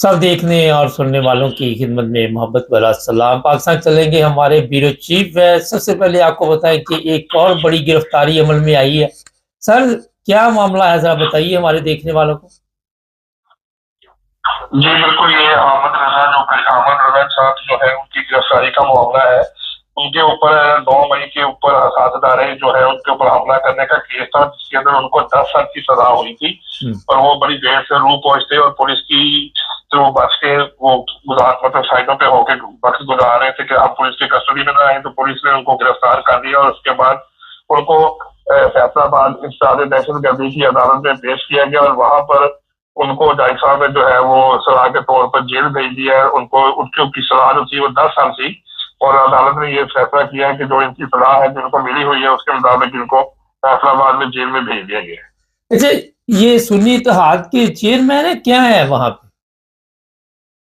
सब देखने और सुनने वालों की खिदमत में मोहब्बत भरा सलाम। पाकिस्तान चलेंगे, हमारे ब्यूरो चीफ है। सबसे पहले आपको बताएं कि एक और बड़ी गिरफ्तारी अमल में आई है। सर, क्या मामला है, जरा बताइए हमारे देखने वालों को। जी बिल्कुल, ये अहमद रजा साहब जो है उनकी गिरफ्तारी का मामला है। उनके ऊपर 9 मई के ऊपर असादारे जो है उनके ऊपर हमला करने का केस था, जिसके अंदर उनको 10 साल की सजा हुई थी। और वो बड़ी देर से रूह पहुंचते और पुलिस की जो बच के वो गुजार मतलब साइडों पे होके वक्त गुजार रहे थे कि आप पुलिस की कस्टडी में ना आए, तो पुलिस ने उनको गिरफ्तार कर दिया और उसके बाद उनको फैसलाबाद इंसदाद दहशतगर्दी की अदालत में पेश किया गया और वहां पर उनको जज साहब ने जो है वो सजा के तौर पर जेल भेज दिया है। उनको उनकी की सजा जो थी वो 10 साल थी और अदालत ने ये फैसला किया है कि जो इनकी सजा है जिनको मिली हुई है उसके मुताबिक इनको फैसलाबाद में जेल में भेज दिया गया है। अच्छा, ये सुन्नी इत्तेहाद के चेयरमैन है, क्या है वहां पे?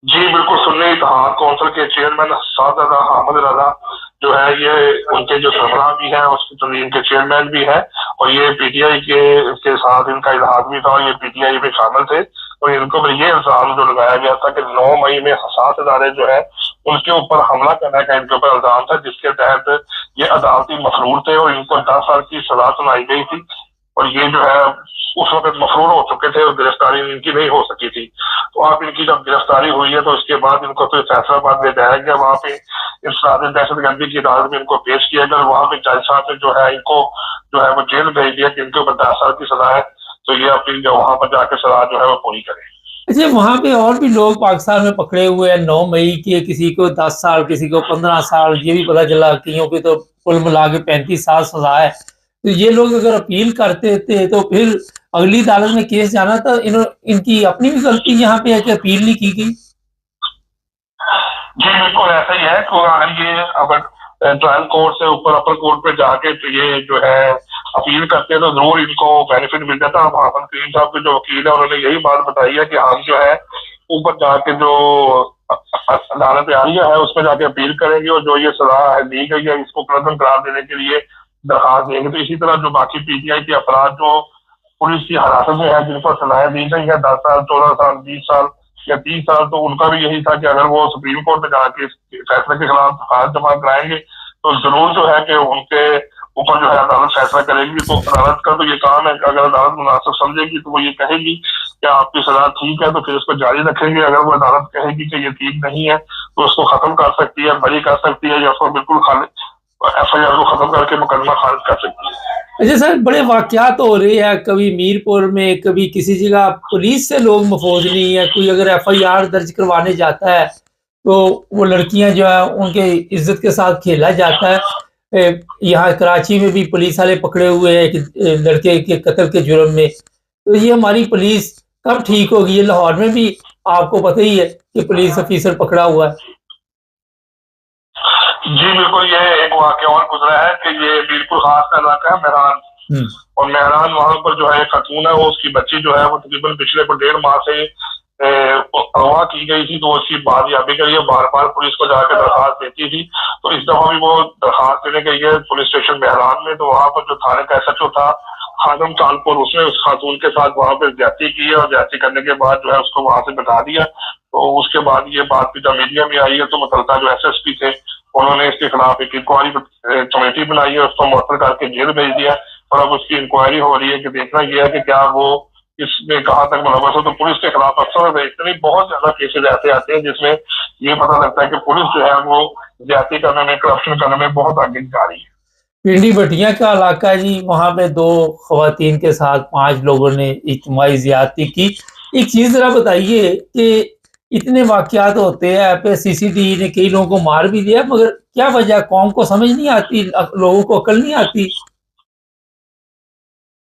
जी बिल्कुल, सुन्नी इत्तेहाद कौंसिल के चेयरमैन सादात अहमद रजा जो है ये उनके जो सरबराह भी है उसके इनके चेयरमैन भी है और ये पीटीआई के साथ इनका इलाहाक भी था और ये पीटीआई में शामिल थे। और इनको पर ये इल्जाम जो लगाया गया था कि 9 मई में 7 इदारे जो है उनके ऊपर हमला करने का इनके ऊपर इल्जाम था, जिसके तहत ये अदालती मफरूर थे और इनको 10 साल की सजा सुनाई गई थी। और ये जो है उस वक्त मफरूर हो चुके थे और गिरफ्तारी इनकी नहीं हो सकी थी। तो आप इनकी जब गिरफ्तारी हुई है तो उसके बाद इनको फिर फैसलाबाद ले जाया गया, वहाँ पे इंसदाद दहशतगर्दी की अदालत में इनको पेश किया गया और वहाँ पे जज साहब ने जो है इनको जो है वो जेल भेज दिया कि इनके ऊपर 10 साल की सजा है, तो ये अपनी जो वहाँ पर जाकर सजा जो है वो पूरी करें। अच्छा, वहां पे और भी लोग पाकिस्तान में पकड़े हुए हैं 9 मई के, किसी को 10 साल, किसी को 15 साल, ये भी पता चला कईयों की तो कुल मिला के 35 साल सजा है। तो ये लोग अगर अपील करते थे तो फिर अगली अदालत में केस जाना था। इनकी अपनी भी गलती यहाँ पे है कि अपील नहीं की गई। जी बिल्कुल ऐसा ही है कि अगर ये अगर ट्रायल कोर्ट से ऊपर अपर कोर्ट पे जाके तो ये जो है अपील करते हैं तो जरूर इनको बेनिफिट मिल जाता है। मोहम्मद करीम साहब के जो वकील है उन्होंने यही बात बताई है कि हम जो है ऊपर जाके जो अदालत आलिया है उसमें जाके अपील करेंगे और जो ये सजा है दी गई है इसको मुलज़्ज़म करार देने के लिए दरखास्त देंगे। तो इसी तरह जो बाकी पीटीआई के अफराद जो पुलिस की हिरासत में है जिनको सजाएं दी गई है 10 साल, 14 साल, 20 साल या 30 साल, तो उनका भी यही था कि अगर वो सुप्रीम कोर्ट में जाके इस फैसले के खिलाफ दरखास्त जमा कराएंगे तो जरूर जो है कि उनके ऊपर जो है अदालत फैसला करेगी। तो अदालत का तो ये काम है, अगर अदालत मुनासिब समझेगी तो वो ये कहेगी कि आपकी सजा ठीक है तो फिर उसको जारी रखेंगे। अगर वो अदालत कहेगी कि ये ठीक नहीं है तो उसको खत्म कर सकती है, बरी कर सकती है या उसको बिल्कुल FIR को खत्म करके मुकदमा खारिज कर सकती है। अच्छा सर, बड़े वाकयात हो रहे हैं, कभी मीरपुर में, कभी किसी जगह पुलिस से लोग महफूज नहीं है। कोई अगर FIR दर्ज करवाने जाता है तो वो लड़कियां जो है उनके इज्जत के साथ खेला जाता है। यहाँ कराची में भी पुलिस वाले पकड़े हुए हैं एक लड़के के कत्ल के जुर्म में। तो ये हमारी पुलिस कब ठीक होगी? ये लाहौर में भी आपको पता ही है कि पुलिस ऑफिसर पकड़ा हुआ है। जी बिल्कुल, ये एक वाकया और गुजरा है कि ये बिल्कुल खास का इलाका है मेहरान। और मेहरान वहां पर जो है खातून है वो उसकी बच्ची जो है वो तकरीबन पिछले को 1.5 माह से अगवा की गई थी, तो उसकी बाजियाबी के लिए बार बार पुलिस को जाकर दरखास्त देती थी। तो इस दफा भी वो दरखास्त देने गई है पुलिस स्टेशन मेहरान में, तो वहां पर जो थाने का SHO था खादम कानपुर, उसने उस खातून के साथ वहां पर ज्यादती की है और ज्यादती करने के बाद जो है उसको वहां से बता दिया। तो उसके बाद ये बात भी जब मीडिया में आई है तो मुतलका जो SSP थे उन्होंने इसके खिलाफ एक इंक्वायरी कमेटी बनाई है, उसको मुअत्तल करके जेल भेज दिया और अब उसकी इंक्वायरी हो रही है कि देखना यह है कि क्या वो इसमें कहाँ तक मुलव्वस हो। तो पुलिस के खिलाफ अक्सर इतने बहुत ज्यादा केसेज ऐसे आते हैं जिसमें ये पता लगता है कि पुलिस जो है वो ज्यादती करने में, करप्शन करने में बहुत आगे जा रही है। पिंडी भटिया का इलाका है जी, वहां पे 2 खवातीन के साथ 5 लोगों ने इज्तिमाई ज्यादती की। एक चीज जरा बताइए कि इतने वाकयात होते हैं पे, CCTV ने कई लोगों को मार भी दिया, मगर क्या वजह? कौम को समझ नहीं आती, लोगों को अकल नहीं आती।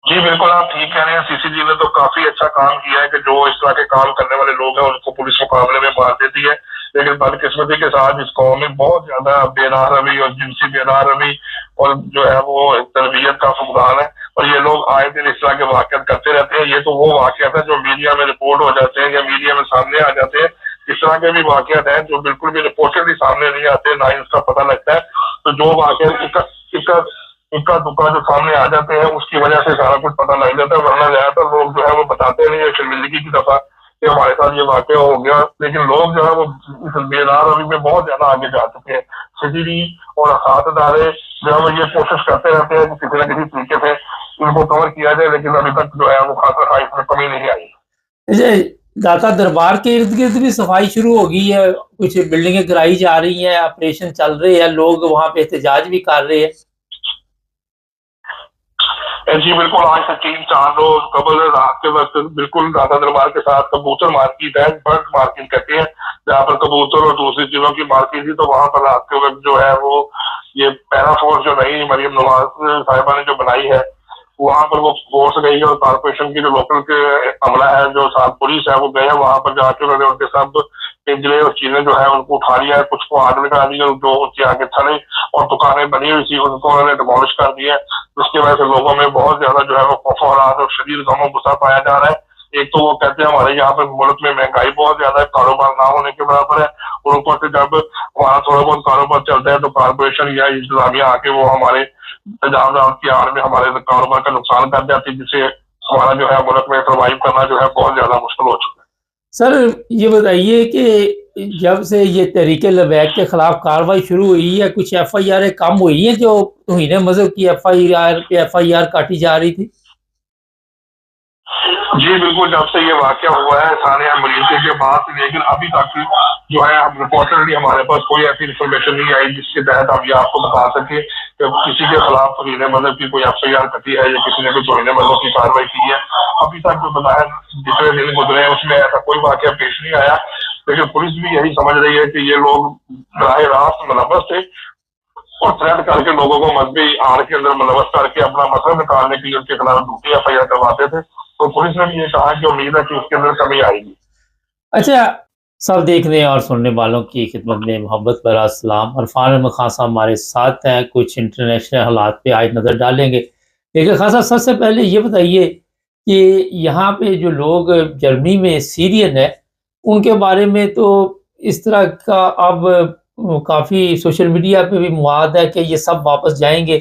जी बिल्कुल, आप ठीक कह रहे हैं। CCTV ने तो काफी अच्छा काम किया है कि जो इस तरह के काम करने वाले लोग हैं उनको पुलिस मुकाबले में मार देती है। लेकिन बदकिस्मती के साथ इस कौम में बहुत ज्यादा बेनार रवि और जिनसी बेनार रवि और जो है वो तरबियत का फुकदान है और ये लोग आए दिन इस तरह के वाकयात करते रहते हैं। ये तो वो वाकयात है जो मीडिया में रिपोर्ट हो जाते हैं या मीडिया में सामने आ जाते हैं। इस तरह के भी वाकयात हैं जो बिल्कुल भी रिपोर्टेड ही सामने नहीं आते, ना ही उसका पता लगता है। तो जो वाकयात इक्का दुक्का जो सामने आ जाते हैं उसकी वजह से सारा कुछ पता लग जाता है, वरना ज्यादातर लोग जो है वो बताते नहीं है शर्मिंदगी की दफा کہ ہمارے ساتھ یہ واقعہ ہو گیا، لیکن لوگ جو ہے وہ اس بیدار روی میں بہت زیادہ آگے جا چکے ہیں. سٹی اور احاطہ ادارے جو ہے وہ یہ کوشش کرتے رہتے ہیں کہ کسی نہ کسی طریقے سے ان کو کور کیا جائے، لیکن ابھی تک جو ہے وہ خاصا اس میں کمی نہیں آئی. داتا دربار کے ارد گرد بھی صفائی شروع ہو گئی ہے، کچھ بلڈنگیں گرائی جا رہی ہیں، آپریشن چل رہے ہیں، لوگ وہاں پہ احتجاج بھی کر رہے ہیں. جی بالکل، آج سے 3-4 روز قبل رات کے وقت بالکل داتا دربار کے ساتھ کبوتر مارکیٹ ہے، برڈ مارکیٹ کہتے ہیں، جہاں پر کبوتر اور دوسری چیزوں کی مارکیٹ تھی. تو وہاں پر رات کے وقت جو ہے وہ یہ پیرا فورس جو نئی مریم نواز صاحبہ نے جو بنائی ہے، وہاں پر وہ فورس گئی ہے، اور کارپوریشن کی جو لوکل کے عملہ ہے، جو ساتھ پولیس ہے، وہ گئے ہیں وہاں پر جا کے انہوں نے ان کے سب پنجرے اور چیزیں جو ہے ان کو اٹھا لیا ہے، کچھ کو آگ لگا دی ہے، جو ان کے آگے تھڑے اور دکانیں بنی ہوئی تھی ان کو انہوں نے ڈیمولش کر دیا ہے. اس کی وجہ سے لوگوں میں بہت زیادہ جو ہے وہ خوف و رعب اور شدید غم و غصہ پایا جا رہا ہے. ایک تو وہ کہتے ہیں ہمارے یہاں پہ ملک میں مہنگائی بہت زیادہ ہے، کاروبار نہ ہونے کے برابر ہے، اور اوپر سے جب ہمارا تھوڑا بہت کاروبار چلتا ہے تو کارپوریشن یا انتظامیہ آ کے وہ ہمارے تجاوزات کی آڑ میں ہمارے کاروبار کا نقصان کر جاتی ہے، جس سے ہمارا جو ہے ملک میں سروائیو کرنا جو ہے بہت زیادہ مشکل ہو چکا ہے. سر یہ بتائیے کہ جب سے یہ تحریک لبیک کے خلاف کارروائی شروع ہوئی ہے، کچھ ایف آئی آر کم ہوئی ہیں جو توہین مذہب کی ایف آئی آر کاٹی جا رہی تھی؟ جی بالکل، جب سے یہ واقعہ ہوا ہے ثانیہ مریضے کے بعد، لیکن ابھی تک جو ہے رپورٹڈلی ہمارے پاس کوئی ایسی انفارمیشن نہیں آئی جس کے تحت اب یہ آپ کو بتا سکے کہ کسی کے خلاف توہین مذہب کی کوئی ایف آئی آر کٹی ہے یا کسی نے کوئی توہین مذہب کی کارروائی کی ہے. ابھی تک جو بظاہر جتنے دن گزرے ہیں اس میں ایسا کوئی واقعہ پیش نہیں آیا، لیکن پولیس بھی یہی سمجھ رہی ہے کہ یہ لوگ براہ راست ملوث تھے اور تھریٹ کر کے لوگوں کو مذہبی آڑ کے اندر ملوث کر کے اپنا مسئلہ نکالنے کے لیے ان کے خلاف جھوٹی ایف آئی آر کرواتے تھے. تو پولیس نے بھی یہ کہا کہ امید ہے کہ اس کے اندر کمی آئے گی. اچھا، سب دیکھنے اور سننے والوں کی خدمت میں محبت برا السلام. عرفان احمد خان صاحب ہمارے ساتھ ہیں، کچھ انٹرنیشنل حالات پہ آج نظر ڈالیں گے. لیکن خان صاحب سب سے پہلے یہ بتائیے کہ یہاں پہ جو لوگ جرمنی میں سیرین ہیں ان کے بارے میں تو اس طرح کا اب کافی سوشل میڈیا پہ بھی مواد ہے کہ یہ سب واپس جائیں گے.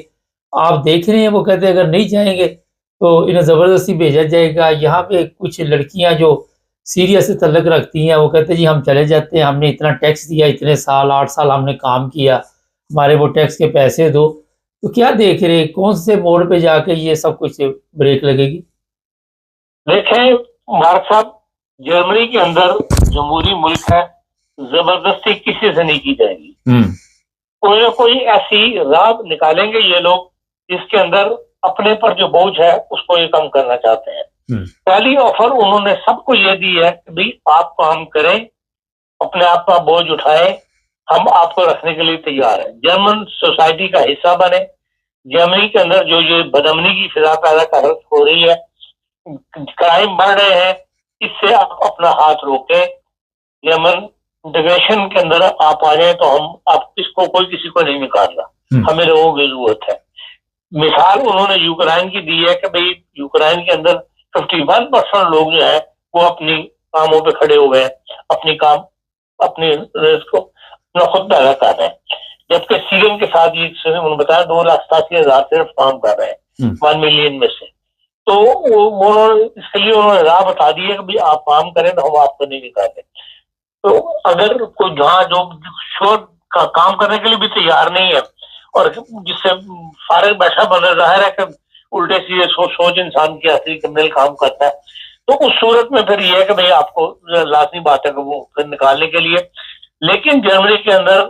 آپ دیکھ رہے ہیں وہ کہتے ہیں اگر نہیں جائیں گے تو انہیں زبردستی بھیجا جائے گا. یہاں پہ کچھ لڑکیاں جو سیریا سے تعلق رکھتی ہیں وہ کہتے ہیں جی ہم چلے جاتے ہیں، ہم نے اتنا ٹیکس دیا، اتنے سال 8 سال ہم نے کام کیا، ہمارے وہ ٹیکس کے پیسے دو. تو کیا دیکھ رہے ہیں کون سے موڑ پہ جا کے یہ سب کچھ بریک لگے گی؟ دیکھیں مبارک صاحب، جرمنی کے اندر جمہوری ملک ہے، زبردستی کسی سے نہیں کی جائے گی. کوئی نہ کوئی ایسی راہ نکالیں گے یہ لوگ جس کے اندر اپنے پر جو بوجھ ہے اس کو یہ کم کرنا چاہتے ہیں. پہلی آفر انہوں نے سب کو یہ دی ہے کہ بھائی آپ کام کریں، اپنے آپ کا بوجھ اٹھائیں، ہم آپ کو رکھنے کے لیے تیار ہیں، جرمن سوسائٹی کا حصہ بنے. جرمنی کے اندر جو یہ بدامنی کی فضا پیدا ہو رہی ہے، کرائم بڑھ رہے ہیں، اس سے آپ اپنا ہاتھ روکیں. جرمن انٹیگریشن کے اندر آپ آ جائیں تو ہم آپ کوئی کسی کو نہیں نکال رہا، ہمیں لوگوں کی ضرورت ہے. مثال انہوں نے یوکرائن کی دی ہے کہ بھئی یوکرائن کے اندر 51% لوگ جو ہیں وہ اپنی کاموں پہ کھڑے ہوئے ہیں، اپنی رزق کو خود پیدا کر رہے ہیں. جبکہ سیرین کے ساتھ یہ انہوں نے بتایا 2,87,000 صرف کام کر رہے ہیں 1 ملین میں سے. تو اس کے لیے انہوں نے راہ بتا دی ہے کہ بھئی آپ کام کریں تو ہم آپ کو نہیں نکالیں. تو اگر کوئی جہاں جو شور کا کام کرنے کے لیے بھی تیار نہیں ہے اور جس سے فارغ بیٹھا بنا ظاہر ہے کہ الٹے سیدھے سوچ انسان کی اصلی کرمنل کام کرتا ہے، تو اس صورت میں پھر یہ ہے کہ بھئی آپ کو لازمی بات ہے کہ وہ پھر نکالنے کے لیے. لیکن جرمنی کے اندر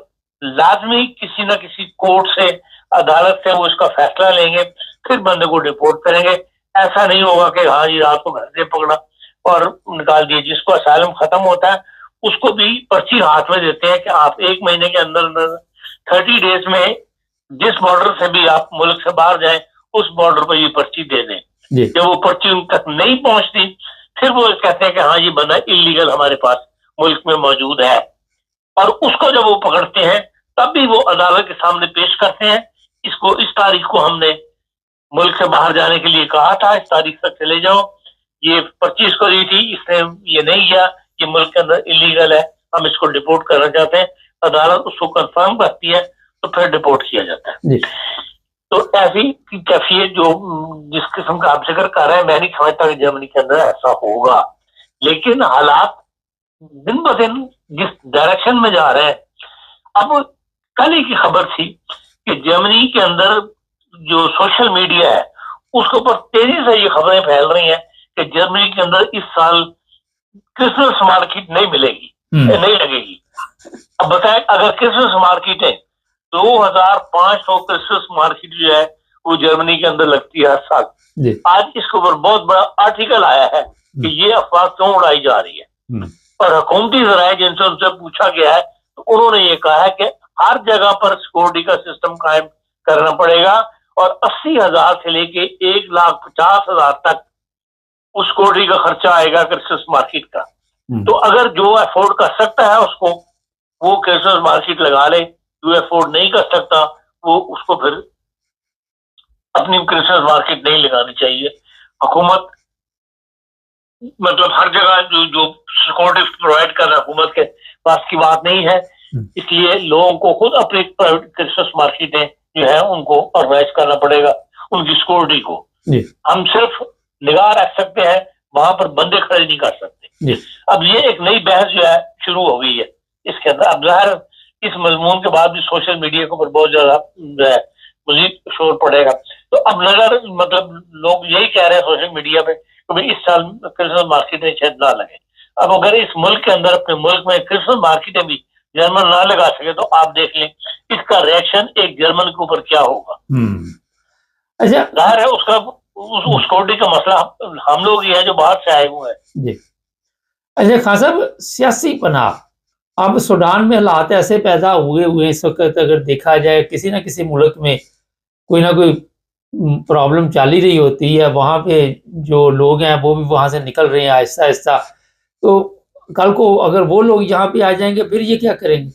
لازمی کسی نہ کسی کورٹ سے، عدالت سے وہ اس کا فیصلہ لیں گے، پھر بندے کو ڈپورٹ کریں گے. ایسا نہیں ہوگا کہ ہاں یہ رات کو گھر سے پکڑا اور نکال دیے. جس کو اسائلم ختم ہوتا ہے اس کو بھی پرچی ہاتھ میں دیتے ہیں کہ آپ 1 مہینے کے اندر 30 ڈیز میں جس بارڈر سے بھی آپ ملک سے باہر جائیں اس بارڈر پہ یہ پرچی دے دیں. جب وہ پرچی ان تک نہیں پہنچتی پھر وہ کہتے ہیں کہ ہاں یہ بندہ اللیگل ہمارے پاس ملک میں موجود ہے، اور اس کو جب وہ پکڑتے ہیں تب بھی وہ عدالت کے سامنے پیش کرتے ہیں. اس تاریخ کو ہم نے ملک سے باہر جانے کے لیے کہا تھا، اس تاریخ تک چلے جاؤ، یہ 25 کو دی تھی، اس نے یہ نہیں کیا، یہ ملک کے اندر اللیگل ہے، ہم اس کو ڈپورٹ کرنا چاہتے ہیں. عدالت اس کو کنفرم کرتی ہے تو پھر ڈپورٹ کیا جاتا ہے. تو ایسی کیفیت جو جس قسم کا آپ ذکر کر رہے ہیں، میں نہیں سمجھتا کہ جرمنی کے اندر ایسا ہوگا. لیکن حالات دن ب دن جس ڈائریکشن میں جا رہے ہیں، اب کل ہی کی خبر تھی کہ جرمنی کے اندر جو سوشل میڈیا ہے اس کے اوپر تیزی سے یہ خبریں پھیل رہی ہیں کہ جرمنی کے اندر اس سال کرسمس مارکیٹ نہیں ملے گی، نہیں لگے گی. اب بتائیں اگر کرسمس مارکیٹیں 2500 کرسمس مارکیٹ جو ہے وہ جرمنی کے اندر لگتی ہے ہر سال. آج اس کے اوپر بہت بڑا آرٹیکل آیا ہے کہ یہ افواہ کیوں اڑائی جا رہی ہے، اور حکومتی ذرائع جن سے ان سے پوچھا گیا ہے تو انہوں نے یہ کہا ہے کہ ہر جگہ پر سیکورٹی کا سسٹم قائم کرنا پڑے گا، اور 80,000 سے لے کے 1,50,000 تک اس سیکورٹی کا خرچہ آئے گا کرسمس مارکیٹ کا. تو اگر جو افورڈ کر سکتا ہے اس کو وہ کرسمس مارکیٹ لگا لے، جو افورڈ نہیں کر سکتا وہ اس کو پھر اپنی کرسمس مارکیٹ نہیں لگانی چاہیے. حکومت مطلب ہر جگہ جو سیکورٹی پرووائڈ کر رہا ہے حکومت کے پاس کی بات نہیں ہے، اس لیے لوگوں کو خود اپنی کرسمس مارکیٹیں جو ہے ان کو آرگنائز کرنا پڑے گا ان کی سیکورٹی کو. ہم صرف نگاہ رکھ سکتے ہیں، وہاں پر بندے کھڑے نہیں کر سکتے. اب یہ ایک نئی بحث جو ہے شروع ہو گئی ہے اس کے اندر. اب ظاہر اس مضمون کے بعد بھی سوشل میڈیا کے اوپر بہت زیادہ جو ہے مزید شور پڑے گا. تو اب نظر مطلب لوگ یہی کہہ رہے ہیں سوشل میڈیا پہ کہ بھائی اس سال کرسمس مارکیٹیں شاید نہ لگے. اب اگر اس ملک کے اندر اپنے ملک میں کرسمس مارکیٹیں بھی جرمن نہ لگا سکے تو آپ دیکھ لیں اس کا ریئیکشن ایک جرمن کے اوپر کیا ہوگا. اچھا ظاہر ہے اس کا اس سیکورٹی کا مسئلہ ہم لوگ ہی ہے جو باہر سے آئے ہوئے ہیں. جی اچھا خان صاحب، سیاسی پناہ اب سوڈان میں حالات ایسے پیدا ہوئے ہیں اس وقت، اگر دیکھا جائے کسی نہ کسی ملک میں کوئی نہ کوئی پرابلم چل ہی رہی ہوتی ہے، وہاں پہ جو لوگ ہیں وہ بھی وہاں سے نکل رہے ہیں آہستہ آہستہ. تو کل کو اگر وہ لوگ یہاں پہ آ جائیں گے پھر یہ کیا کریں گے؟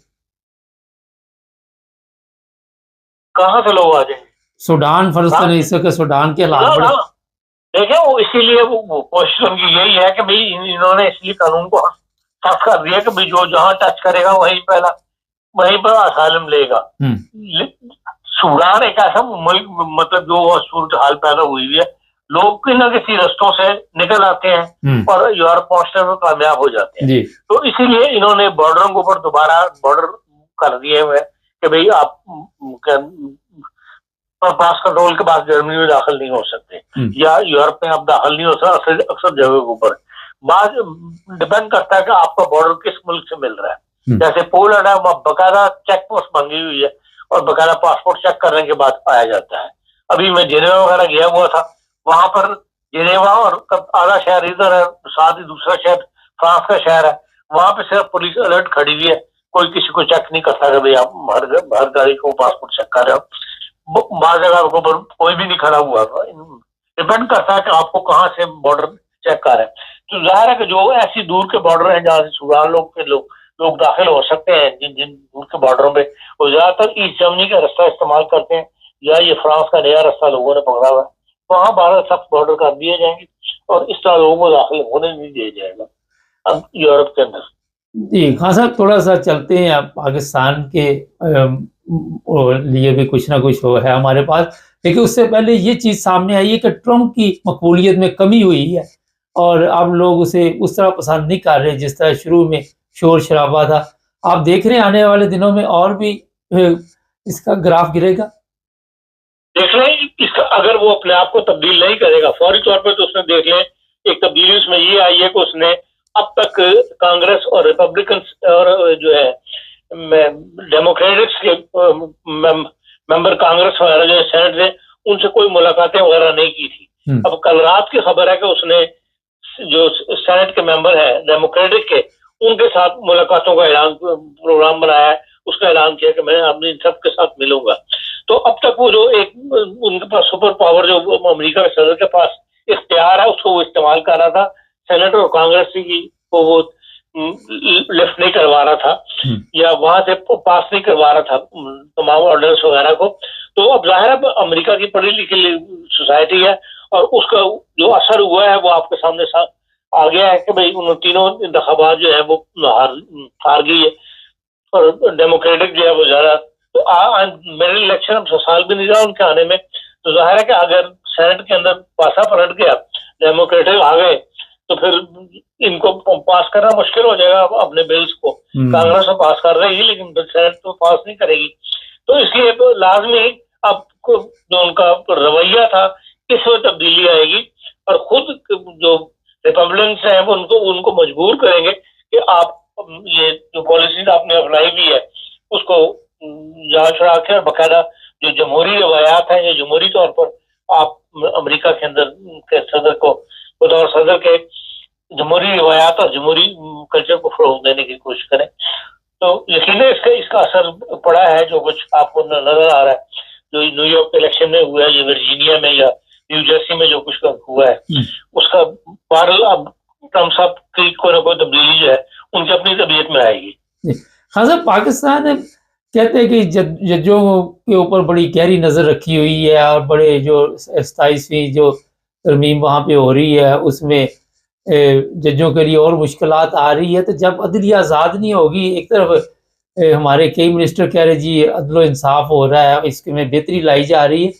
کہاں سے لوگ آ جائیں گے؟ سوڈان فلسطین اس وقت سوڈان کے حالات بڑے دیکھیں وہ اسی لیے وہ کوشش ان کی یہی ہے کہ بھئی انہوں نے اس لیے قانون کو سخت کر دیا کہ بھئی جو جہاں ٹچ کرے گا وہیں پر اسائلم لے گا. سوڈان ایک ایسا ملک مطلب جو صورتحال پیدا ہوئی ہے، لوگ کسی نہ کسی رستوں سے نکل آتے ہیں اور یورپ پہنچنے میں کامیاب ہو جاتے ہیں. تو اسی لیے انہوں نے بارڈروں کے اوپر دوبارہ بارڈر کر دیے ہوئے کہ بھئی آپ پاس کنٹرول کے بعد جرمنی میں داخل نہیں ہو سکتے یا یورپ میں آپ داخل نہیں ہو سکتے. اکثر جگہوں کے اوپر بعض ڈپینڈ کرتا ہے کہ آپ کا بارڈر کس ملک سے مل رہا ہے. جیسے پولینڈ ہے وہاں باقاعدہ چیک پوسٹ بنی ہوئی ہے اور باقاعدہ پاسپورٹ چیک کرنے کے بعد پایا جاتا ہے. ابھی میں جنیوا وغیرہ گیا ہوا تھا، وہاں پر جنیوا اور آدھا شہر ادھر ہے، ساتھ ہی دوسرا شہر فرانس کا شہر ہے، وہاں پہ صرف پولیس الرٹ کھڑی ہوئی ہے، کوئی کسی کو چیک نہیں کرتا کہ بھائی آپ ہر گاڑی کو پاسپورٹ چیک کر رہے ہو. بعض جگہ کے اوپر کوئی بھی نہیں کھڑا ہوا، ڈپینڈ کرتا ہے کہ آپ کو کہاں سے بارڈر چیک کر رہے ہیں. تو ظاہر ہے کہ جو ایسی دور کے بارڈر ہیں جہاں سے سوڈان لوگ داخل ہو سکتے ہیں، جن دور کے بارڈروں پہ وہ زیادہ تر ایسٹ جرمنی کا رستہ استعمال کرتے ہیں یا یہ فرانس کا نیا رستہ لوگوں نے پکڑا ہوا ہے. وہاں 12 سخت بارڈر کر دیے جائیں گے اور اس طرح لوگوں کو داخل ہونے نہیں دیا جائے گا اب یورپ کے اندر. جی خان صاحب تھوڑا سا چلتے ہیں، اب پاکستان کے لیے بھی کچھ نہ کچھ ہے ہمارے پاس، لیکن اس سے پہلے یہ چیز سامنے آئی ہے کہ ٹرمپ کی مقبولیت میں کمی ہوئی ہے اور اب لوگ اسے اس طرح پسند نہیں کر رہے جس طرح شروع میں شور شرابہ تھا. آپ دیکھ رہے ہیں آنے والے دنوں میں اور بھی اس کا گراف گرے گا؟ دیکھ لیں اس کا اگر وہ اپنے آپ کو تبدیل نہیں کرے گا فوری طور پہ تو اس نے دیکھ لیں ایک تبدیلی اس میں یہ آئی ہے کہ اس نے اب تک کانگریس اور ریپبلکنس اور جو ہے ڈیموکریٹکس کے ممبر کانگریس وغیرہ جو سینٹ سے ان سے کوئی ملاقاتیں وغیرہ نہیں کی تھی. اب کل رات کی خبر ہے کہ اس نے جو سینٹ کے ممبر ہیں ڈیموکریٹک کے ان کے ساتھ ملاقاتوں کا اعلان پروگرام بنایا ہے. اس کا اعلان کیا کہ میں اپنی سب کے ساتھ ملوں گا. تو اب تک وہ جو ایک ان کے پاس سپر پاور جو امریکہ کے صدر کے پاس اختیار ہے اس کو وہ استعمال کر رہا تھا. سینٹ اور کانگریس کو وہ لفٹ نہیں کروا رہا تھا یا وہاں سے پاس نہیں کروا رہا تھا تمام آرڈرس وغیرہ کو. تو اب ظاہر ہے امریکہ کی پڑھی لکھی سوسائٹی ہے اور اس کا جو اثر ہوا ہے وہ آپ کے سامنے آ گیا ہے کہ بھائی ان تینوں انتخابات جو ہے وہ ہار گئی ہے اور ڈیموکریٹک جو ہے وہ زیادہ. تو میرے الیکشن اب 100 سال بھی نہیں رہا ان کے آنے میں. تو ظاہر ہے کہ اگر سینٹ کے اندر پاسا پلٹ گیا ڈیموکریٹک آ گئے تو پھر ان کو پاس کرنا مشکل ہو جائے گا اپنے بلز کو. کانگریس تو پاس کر رہی ہے لیکن سینٹ تو پاس نہیں کرے گی. تو اس لیے لازمی اب جو ان کا رویہ تھا اس میں تبدیلی آئے گی اور خود جو ریپبلکنس ہیں وہ ان کو مجبور کریں گے کہ آپ یہ جو پالیسیز آپ نے اپنائی ہوئی ہے اس کو جانچ چھڑا کے اور باقاعدہ جو جمہوری روایات ہیں یا جمہوری طور پر آپ امریکہ کے اندر کے صدر کو بطور صدر کے جمہوری روایات اور جمہوری کلچر کو فروغ دینے کی کوشش کریں. تو یقیناً اس کا اثر پڑا ہے جو کچھ آپ کو نظر آ رہا ہے جو نیو یارک الیکشن میں ہوا ہے یا ورجینیا میں یا نیو جرسی میں جو کچھ ہوا ہے اس کا بہرحال اب ٹرمپ صاحب کی کوئی نہ کوئی تبدیلی جو ہے ان کی اپنی طبیعت میں آئے گی. خان صاحب پاکستان کہتے ہیں کہ ججوں کے اوپر بڑی گہری نظر رکھی ہوئی ہے اور بڑے جو 27ویں جو ترمیم وہاں پہ ہو رہی ہے اس میں ججوں کے لیے اور مشکلات آ رہی ہے. تو جب عدلیہ آزاد نہیں ہوگی ایک طرف ہمارے کئی منسٹر کہہ رہے جی عدل و انصاف ہو رہا ہے اس میں بہتری لائی جا رہی ہے,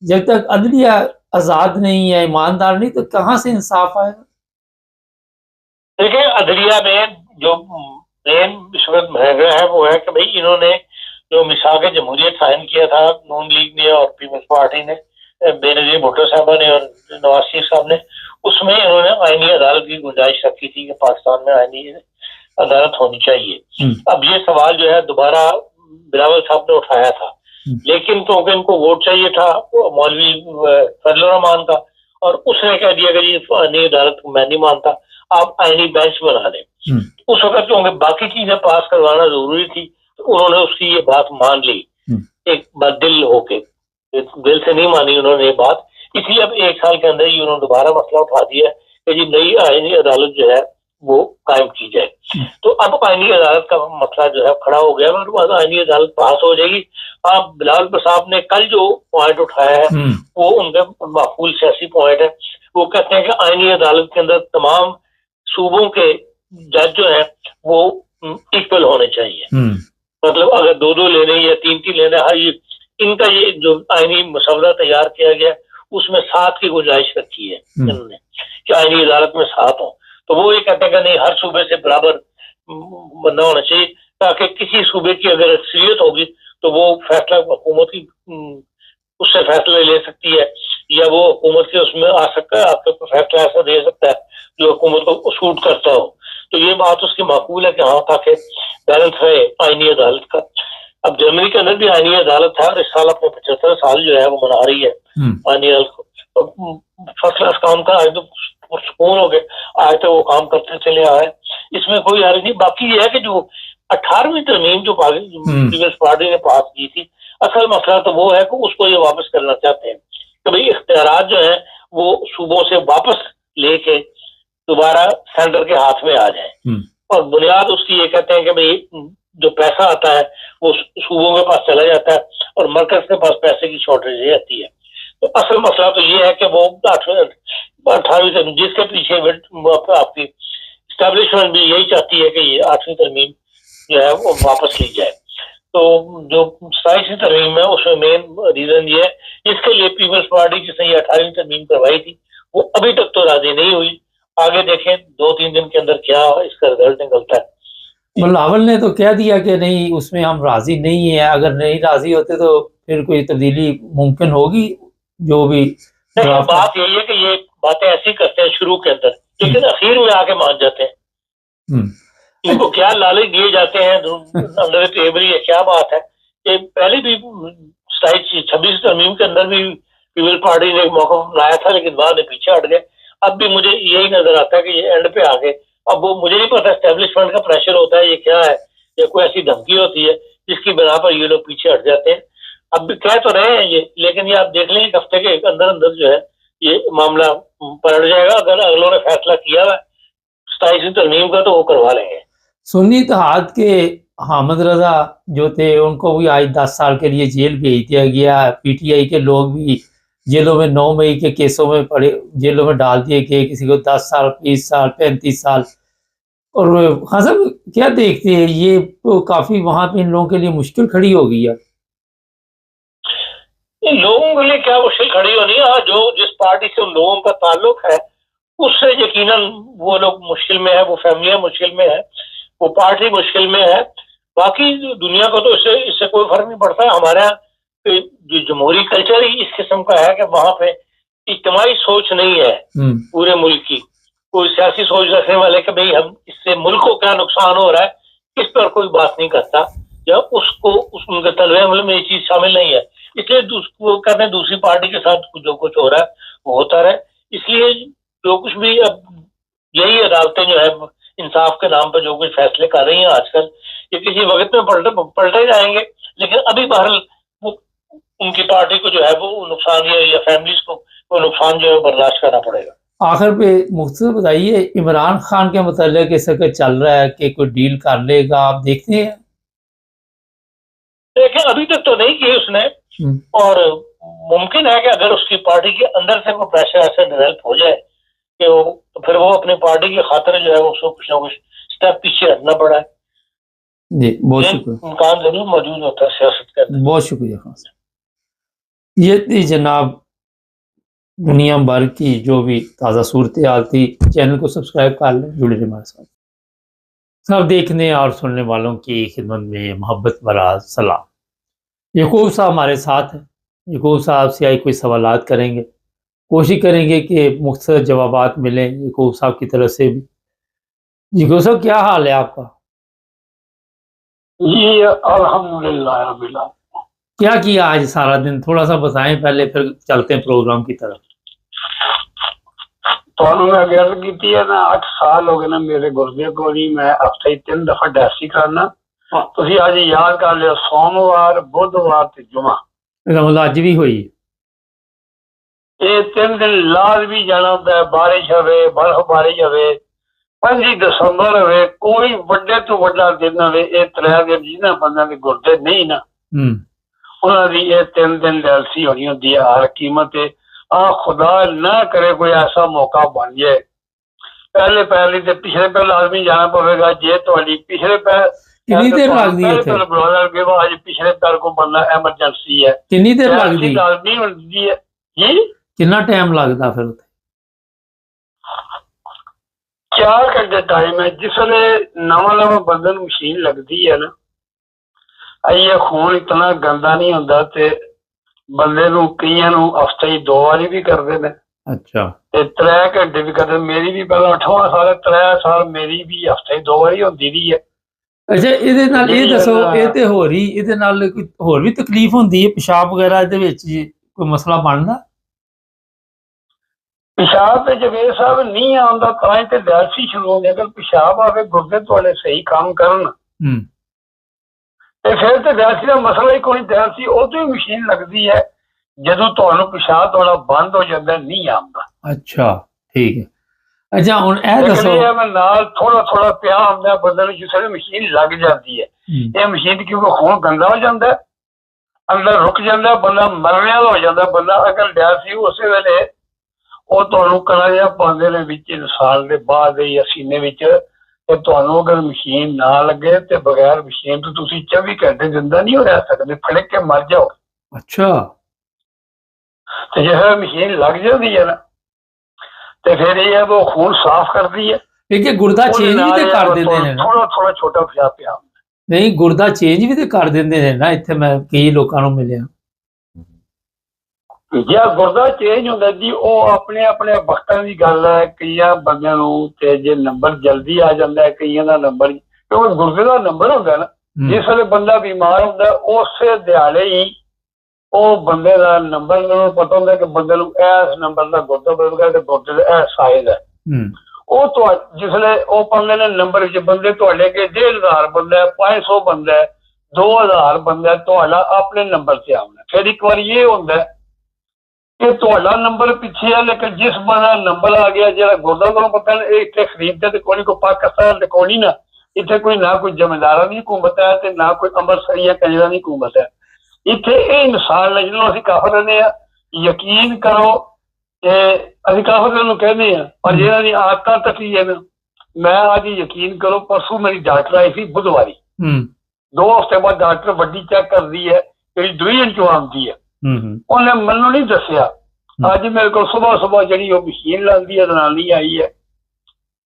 جب تک عدلیہ آزاد نہیں ہے ایماندار نہیں تو کہاں سے انصاف آئے گا؟ دیکھیں عدلیہ میں جو مین اس وقت محاورہ ہے وہ ہے کہ بھئی انہوں نے جو میثاق جمہوریت سائن کیا تھا نون لیگ نے اور پیپلز پارٹی نے بے نظیر بھٹو صاحبہ نے اور نواز شریف صاحب نے, اس میں انہوں نے آئینی عدالت کی گنجائش رکھی تھی کہ پاکستان میں آئینی عدالت ہونی چاہیے. اب یہ سوال جو ہے دوبارہ بلاول صاحب نے اٹھایا تھا لیکن کیونکہ ان کو ووٹ چاہیے تھا مولوی فضل الرحمان کا اور اس نے کہہ دیا کہ یہ آئینی عدالت میں نہیں مانتا آپ آئینی بینچ بنا لیں. اس وقت کیونکہ باقی چیزیں پاس کروانا ضروری تھی تو انہوں نے اس کی یہ بات مان لی ایک بدل ہو کے, دل سے نہیں مانی انہوں نے یہ بات. اس لیے اب ایک سال کے اندر ہی انہوں نے دوبارہ مسئلہ اٹھا دیا کہ جی نئی آئینی عدالت جو ہے وہ قائم کی جائے. تو اب آئینی عدالت کا مسئلہ جو ہے کھڑا ہو گیا اور بعد آئینی عدالت پاس ہو جائے گی. آپ بلاول صاحب نے کل جو پوائنٹ اٹھایا ہے وہ ان کا معقول سیاسی پوائنٹ ہے. وہ کہتے ہیں کہ آئینی عدالت کے اندر تمام صوبوں کے جج جو ہیں وہ ایکول ہونے چاہیے. مطلب اگر دو لینے یا تین لینے, ان کا یہ جو آئینی مسودہ تیار کیا گیا اس میں 7 کی گنجائش رکھی ہے انہوں نے کہ آئینی عدالت میں 7 ہوں. تو وہ یہ کہتے ہیں کہ نہیں ہر صوبے سے برابر بندہ ہونا چاہیے تاکہ کسی صوبے کی اگر اکثریت ہوگی تو وہ فیصلہ حکومت کی اس سے فیصلہ لے سکتی ہے یا وہ حکومت کے اس میں آ سکتا ہے, آپ کو فیصلہ ایسا دے سکتا ہے جو حکومت کو سوٹ کرتا ہو. تو یہ بات اس کی معقول ہے کہ ہاں تاکہ بیلنس رہے آئینی عدالت کا. اب جرمنی کے اندر بھی آئینی عدالت ہے اور اس سال اپنے 75 سال جو ہے وہ منا رہی ہے آئینی عدالت کو. فرسٹ کلاس کام کا آج تو سکون ہو گئے, آج تو وہ کام کرتے چلے آئے, اس میں کوئی حرج نہیں. باقی یہ ہے کہ جو 18ویں ترمیم جو پیپلز پارٹی نے پاس کی تھی اصل مسئلہ تو وہ ہے کہ اس کو یہ واپس کرنا چاہتے ہیں کہ بھئی اختیارات جو ہیں وہ صوبوں سے واپس لے کے دوبارہ سینٹر کے ہاتھ میں آ جائیں. اور بنیاد اس کی یہ کہتے ہیں کہ بھئی جو پیسہ آتا ہے وہ صوبوں کے پاس چلا جاتا ہے اور مرکز کے پاس پیسے کی شارٹیج رہتی ہے. تو اصل مسئلہ تو یہ ہے کہ وہ 18ویں جس کے پیچھے آپ کی اسٹیبلشمنٹ بھی یہی چاہتی ہے کہ یہ 8ویں ترمیم جو ہے وہ واپس لی جائے. تو جو 27ویں ترمیم ہے اس میں مین ریزن یہ ہے جس کے لیے پیپلز پارٹی جس نے یہ 18ویں ترمیم کروائی تھی وہ ابھی تک تو راضی نہیں ہوئی. آگے دیکھیں 2-3 دن کے اندر کیا اس کا رزلٹ نکلتا ہے. بلاول نے تو کہہ دیا کہ نہیں اس میں ہم راضی نہیں ہیں, اگر نہیں راضی ہوتے تو پھر کوئی تبدیلی ممکن ہوگی. جو بھی بات یہی ہے کہ یہ باتیں ایسی کرتے ہیں شروع کے اندر لیکن اخیر میں آ کے مان جاتے ہیں. ان کو کیا لالچ دیے جاتے ہیں اندر ٹیبری ہے, کیا بات ہے کہ پہلے بھی 26 ترمیم کے اندر بھی پیپل پارٹی نے ایک موقع لایا تھا لیکن بعد میں پیچھے ہٹ گئے. اب بھی مجھے یہی نظر آتا ہے کہ یہ اینڈ پہ آ گئے. اب وہ مجھے نہیں پتا اسٹیبلشمنٹ کا پریشر ہوتا ہے یہ کیا ہے یا کوئی ایسی دھمکی ہوتی ہے جس کی بنا پر یہ لوگ پیچھے ہٹ جاتے ہیں. اب بھی کہہ تو رہے ہیں یہ لیکن یہ آپ دیکھ لیں ایک ہفتے کے اندر جو ہے یہ معاملہ پلٹ جائے گا. اگر اگلوں نے فیصلہ کیا ہے 27ویں ترمیم کا تو وہ کروا لیں گے. سنی اتحاد کے حامد رضا جو تھے ان کو بھی آج 10 سال کے لیے جیل بھیج دیا گیا. پی ٹی آئی کے لوگ بھی جیلوں میں 9 مئی کے کیسوں میں پڑے جیلوں میں ڈال دیے گئے, کسی کو 10 سال 20 سال 35 سال. اور خان صاحب کیا دیکھتے ہیں یہ تو کافی وہاں پہ ان لوگوں کے لیے مشکل کھڑی ہو گئی ہے. لوگوں کے لیے کیا مشکل کھڑی ہونی ہے, جو جس پارٹی سے ان لوگوں کا تعلق ہے उससे यकीनन वो लोग मुश्किल में है, वो फैमिलियां मुश्किल में है, वो पार्टी मुश्किल में है। बाकी दुनिया को तो इससे कोई फर्क नहीं पड़ता। हमारा जो जमहूरी कल्चर ही इस किस्म का है कि वहां पे इज्तिमाई सोच नहीं है पूरे मुल्क की। कोई सियासी सोच रखने वाले कि भाई हम इससे मुल्क को क्या नुकसान हो रहा है इस पर कोई बात नहीं करता, या उसको उनके तलवे अमल में ये चीज शामिल नहीं है। इसलिए वो कहते हैं दूसरी पार्टी के साथ जो कुछ हो रहा है वो होता रहे। इसलिए जो कुछ भी अब यही अदालतें जो है इंसाफ के नाम पर जो कुछ फैसले कर रही हैं आजकल, ये किसी वक्त में पलटे जाएंगे, लेकिन अभी बहरहाल उनकी पार्टी को जो है वो नुकसान या फैमिलीज को वो नुकसान जो है बर्दाश्त करना पड़ेगा। आखिर पे मुख्तसर बताइए, इमरान खान के मतलब इस वक्त चल रहा है कि कोई डील कर लेगा, आप देखते हैं? देखिए अभी तक तो नहीं की उसने, और मुमकिन है कि अगर उसकी पार्टी के अंदर से वो प्रेशर ऐसे डेवलप हो जाए कि वो तो फिर वो अपनी पार्टी की खातिर जो है उसको कुछ ना कुछ स्टेप पीछे हटना पड़ा है। जी बहुत शुक्रिया, इम्कान जरूर मौजूद होता है सियासत का। बहुत शुक्रिया खान साहब। ये थी जनाब दुनिया भर की जो भी ताज़ा सूरत हाल थी। चैनल को सब्सक्राइब कर लें, जुड़े रहे हमारे साथ। सब देखने और सुनने वालों की खिदमत में मोहब्बत भरा सलाम। यकूब साहब हमारे साथ हैं। यकूब साहब से आई कोई सवालात करेंगे, कोशिश करेंगे कि मुख्तसर जवाबात मिलें यकूब साहब की तरफ से भी। यकूब साहब क्या हाल है आपका? जी अल्हम्दुलिल्लाह। क्या किया आज सारा दिन, थोड़ा सा बताएं पहले, फिर चलते हैं प्रोग्राम की तरफ। ਤੁਹਾਨੂੰ ਮੈਂ ਗੱਲ ਕੀਤੀ ਹੈ ਨਾ, 8 ਸਾਲ ਹੋ ਗਏ ਨਾ ਮੇਰੇ ਗੁਰਦੇ को नहीं, मैं हफ्ते ही 3 दफा डायलिसिस करना। ਤੁਸੀਂ ਅੱਜ याद कर लियो, सोमवार बुधवार ते जुमा मतलब अज भी हुई ये 3 दिन लाजमी जाना होता है। बारिश होवे, बर्फबारी होवे, 5 दिसंबर होवे, कोई ਵੱਡੇ ਤੋਂ ਵੱਡਾ दिन होवे, ये 3 दिन जिन्हां बंदा दे गुरदे नहीं ना उन्हां दी ये 3 दिन डायलिसिस होनी होती है हर कीमत ते। खुदा ना करे कोई ऐसा मौका बन जाए, पहले तो पिछले पैर लाजमी जाना पवेगा। जे तुहाडी पिछले पैर कितनी देर लगदी है थे? आज पिछले पैर को बनना एमरजेंसी है, कितनी देर लगदी लाजमी होती है जी। कितना टाइम लगता फिर? 4 घंटे टाइम है। जिसले नवा बंदे नूं मशीन लगती है ना, ये खून इतना गंदा नहीं होता ते बंदे नूं कईयां नूं हफ्ते ही 2 बारी भी करते हैं। अच्छा, 3 घंटे भी करते। मेरी भी पहला 8वां साल, 3 साल मेरी भी हफ्ते 2 बारी होती रही है। अच्छा, ਇਹਦੇ ਨਾਲ ਇਹ ਦੱਸੋ, ਇਹ ਤੇ ਹੋ ਰਹੀ, ਇਹਦੇ ਨਾਲ ਕੋਈ ਹੋਰ ਵੀ ਤਕਲੀਫ ਹੁੰਦੀ ਹੈ? ਪਿਸ਼ਾਬ ਵਗੈਰਾ ਇਹਦੇ ਵਿੱਚ ਕੋਈ ਮਸਲਾ ਬਣਦਾ? ਪਿਸ਼ਾਬ ਤੇ ਜਵੇਦ ਸਾਹਿਬ ਨਹੀਂ ਆਉਂਦਾ ਤਾਂ ਹੀ ਤੇ ਡਾਇਲਿਸਿਸ ਸ਼ੁਰੂ ਹੋ ਗਿਆ। ਅਗਰ ਪਿਸ਼ਾਬ ਆਵੇ, ਗੁਰਦੇ ਤੁਹਾਡੇ ਸਹੀ ਕੰਮ ਕਰਨ ਤੇ ਫਿਰ ਤੇ ਡਾਇਲਿਸਿਸ ਦਾ ਮਸਲਾ ਹੀ ਕੋਈ। ਡਾਇਲਿਸਿਸ ਉਦੋਂ ਹੀ ਮਸ਼ੀਨ ਲੱਗਦੀ ਹੈ ਜਦੋਂ ਤੁਹਾਨੂੰ ਪਿਸ਼ਾਬ ਤੁਹਾਡਾ ਬੰਦ ਹੋ ਜਾਂਦਾ, ਨਹੀਂ ਆਉਂਦਾ। ਅੱਛਾ ਠੀਕ ਹੈ। अच्छा ਹੁਣ ਇਹ ਦੱਸੋ, ਮੈਂ ਨਾਲ ਥੋੜਾ ਪਿਆ ਹੁੰਦਾ ਬੰਦੇ ਨੂੰ ਜਿਸ ਵੇਲੇ ਮਸ਼ੀਨ ਲੱਗ ਜਾਂਦੀ ਹੈ। ਇਹ ਮਸ਼ੀਨ ਕਿਉਂਕਿ ਖੂਨ ਗੰਦਾ ਹੋ ਜਾਂਦਾ, ਅੰਦਰ ਰੁਕ ਜਾਂਦਾ, ਬੰਦਾ ਮਰਨ ਵਾਲਾ ਹੋ ਜਾਂਦਾ ਬੰਦਾ। ਅਗਰ ਡਾਇਲਿਸਿਸ ਉਸੇ ਵੇਲੇ ਉਹ ਤੁਹਾਨੂੰ ਕਰਾ ਜਿਹਾ ਪਾਉਂਦੇ ਨੇ ਵਿੱਚ ਸਾਲ ਦੇ ਬਾਅਦ ਜਾਂ ਸੀਨੇ ਵਿੱਚ, ਤੇ ਤੁਹਾਨੂੰ ਅਗਰ ਮਸ਼ੀਨ ਨਾ ਲੱਗੇ ਤੇ ਬਗੈਰ ਮਸ਼ੀਨ ਤੋਂ ਤੁਸੀਂ 24 ਘੰਟੇ ਜ਼ਿੰਦਾ ਨਹੀਂ ਹੋ ਰਹਿ ਸਕਦੇ, ਫੜਕ ਕੇ ਮਰ ਜਾਓ। ਅੱਛਾ, ਤੇ ਜੇ ਮਸ਼ੀਨ ਲੱਗ ਜਾਂਦੀ ਹੈ ਨਾ ਤੇ ਫਿਰ ਇਹ ਹੈ ਉਹ ਖੂਨ ਸਾਫ਼ ਕਰਦੀ ਹੈ। ਕਿ ਗੁਰਦਾ ਚੇਂਜ ਵੀ ਤੇ ਕਰ ਦਿੰਦੇ ਨੇ ਨਾ? ਥੋੜਾ ਛੋਟਾ ਪਿਆ ਹੁੰਦਾ ਨਹੀਂ, ਗੁਰਦਾ ਚੇਂਜ ਵੀ ਤੇ ਕਰ ਦਿੰਦੇ ਨੇ ਨਾ। ਇੱਥੇ ਮੈਂ ਕਈ ਲੋਕਾਂ ਨੂੰ ਮਿਲਿਆ, ਜੇ ਗੁਰਦਾ ਚੇਂਜ ਹੁੰਦਾ ਜੀ, ਉਹ ਆਪਣੇ ਵਕਤਾਂ ਦੀ ਗੱਲ ਹੈ। ਕਈਆਂ ਬੰਦਿਆਂ ਨੂੰ ਤੇ ਜੇ ਨੰਬਰ ਜਲਦੀ ਆ ਜਾਂਦਾ, ਕਈਆਂ ਦਾ ਨੰਬਰ, ਕਿਉਂਕਿ ਗੁਰਦੇ ਦਾ ਨੰਬਰ ਹੁੰਦਾ ਨਾ, ਜਿਸ ਵੇਲੇ ਬੰਦਾ ਬਿਮਾਰ ਹੁੰਦਾ ਉਸੇ ਦਿਹਾੜੇ ਹੀ ਉਹ ਬੰਦੇ ਦਾ ਨੰਬਰ ਨੂੰ ਪਤਾ ਹੁੰਦਾ ਕਿ ਬੰਦੇ ਨੂੰ ਇਸ ਨੰਬਰ ਦਾ ਗੁਰਦਾ ਹੋਵੇਗਾ ਤੇ ਗੁਰਦੇ ਦਾ ਇਹ ਸਾਈਜ਼ ਹੈ। ਉਹ ਜਿਸਲੇ ਉਹ ਪਾਉਂਦੇ ਨੇ ਨੰਬਰ ਵਿੱਚ ਬੰਦੇ ਤੁਹਾਡੇ ਕੇ 1500 ਬੰਦਾ, 500 ਬੰਦਾ, 2000 ਬੰਦਾ, ਤੁਹਾਡਾ ਆਪਣੇ ਨੰਬਰ ਤੇ ਆਉਣਾ। ਫਿਰ ਇੱਕ ਵਾਰੀ ਇਹ ਹੁੰਦਾ ਕਿ ਤੁਹਾਡਾ ਨੰਬਰ ਪਿੱਛੇ ਹੈ, ਲੇਕਿਨ ਜਿਸ ਬੰਦਾ ਨੰਬਰ ਆ ਗਿਆ ਜਿਹੜਾ ਗੁਰਦਾ ਤੁਹਾਨੂੰ ਪਤਾ ਨਹੀਂ, ਇੱਥੇ ਖਰੀਦਦਾ ਤੇ ਕੋਈ ਪਾਕਿਸਤਾਨ ਤੇ ਕੋਈ ਨਾ, ਇੱਥੇ ਕੋਈ ਨਾ ਕੋਈ ਜ਼ਮੀਂਦਾਰਾਂ ਦੀ ਹਕੂਮਤ ਹੈ ਤੇ ਨਾ ਕੋਈ ਅੰਮ੍ਰਿਤਸਰੀਆ ਕੰਜਰਾਂ ਦੀ ਹਕੂਮਤ ਹੈ। ਇੱਥੇ ਇਹ ਇਨਸਾਨ ਨੇ ਜਿਹਨੂੰ ਅਸੀਂ ਕਾਫਰ ਕਹਿੰਦੇ ਆ, ਯਕੀਨ ਕਰੋ ਤੇ ਅਸੀਂ ਕਾਫਰ ਨੂੰ ਕਹਿੰਦੇ ਆ, ਪਰ ਜਿਹਨਾਂ ਦੀ ਆਦਤਾਂ ਤੱਕੀ ਹੈ ਨਾ, ਮੈਂ ਅੱਜ ਯਕੀਨ ਕਰੋ, ਪਰਸੋਂ ਮੇਰੀ ਡਾਕਟਰ ਆਈ ਸੀ ਬੁੱਧਵਾਰੀ, 2 ਹਫ਼ਤੇ ਬਾਅਦ ਡਾਕਟਰ ਵੱਡੀ ਚੈੱਕ ਕਰਦੀ ਹੈ, ਜਿਹੜੀ 2 ਇੰਚ ਆਉਂਦੀ ਹੈ। ਉਹਨੇ ਮੈਨੂੰ ਨਹੀਂ ਦੱਸਿਆ ਅੱਜ ਮੇਰੇ ਕੋਲ ਸਵੇਰ ਜਿਹੜੀ ਉਹ ਮਸ਼ੀਨ ਲਾਉਂਦੀ ਹੈ ਜਨਾਨੀ ਆਈ ਹੈ,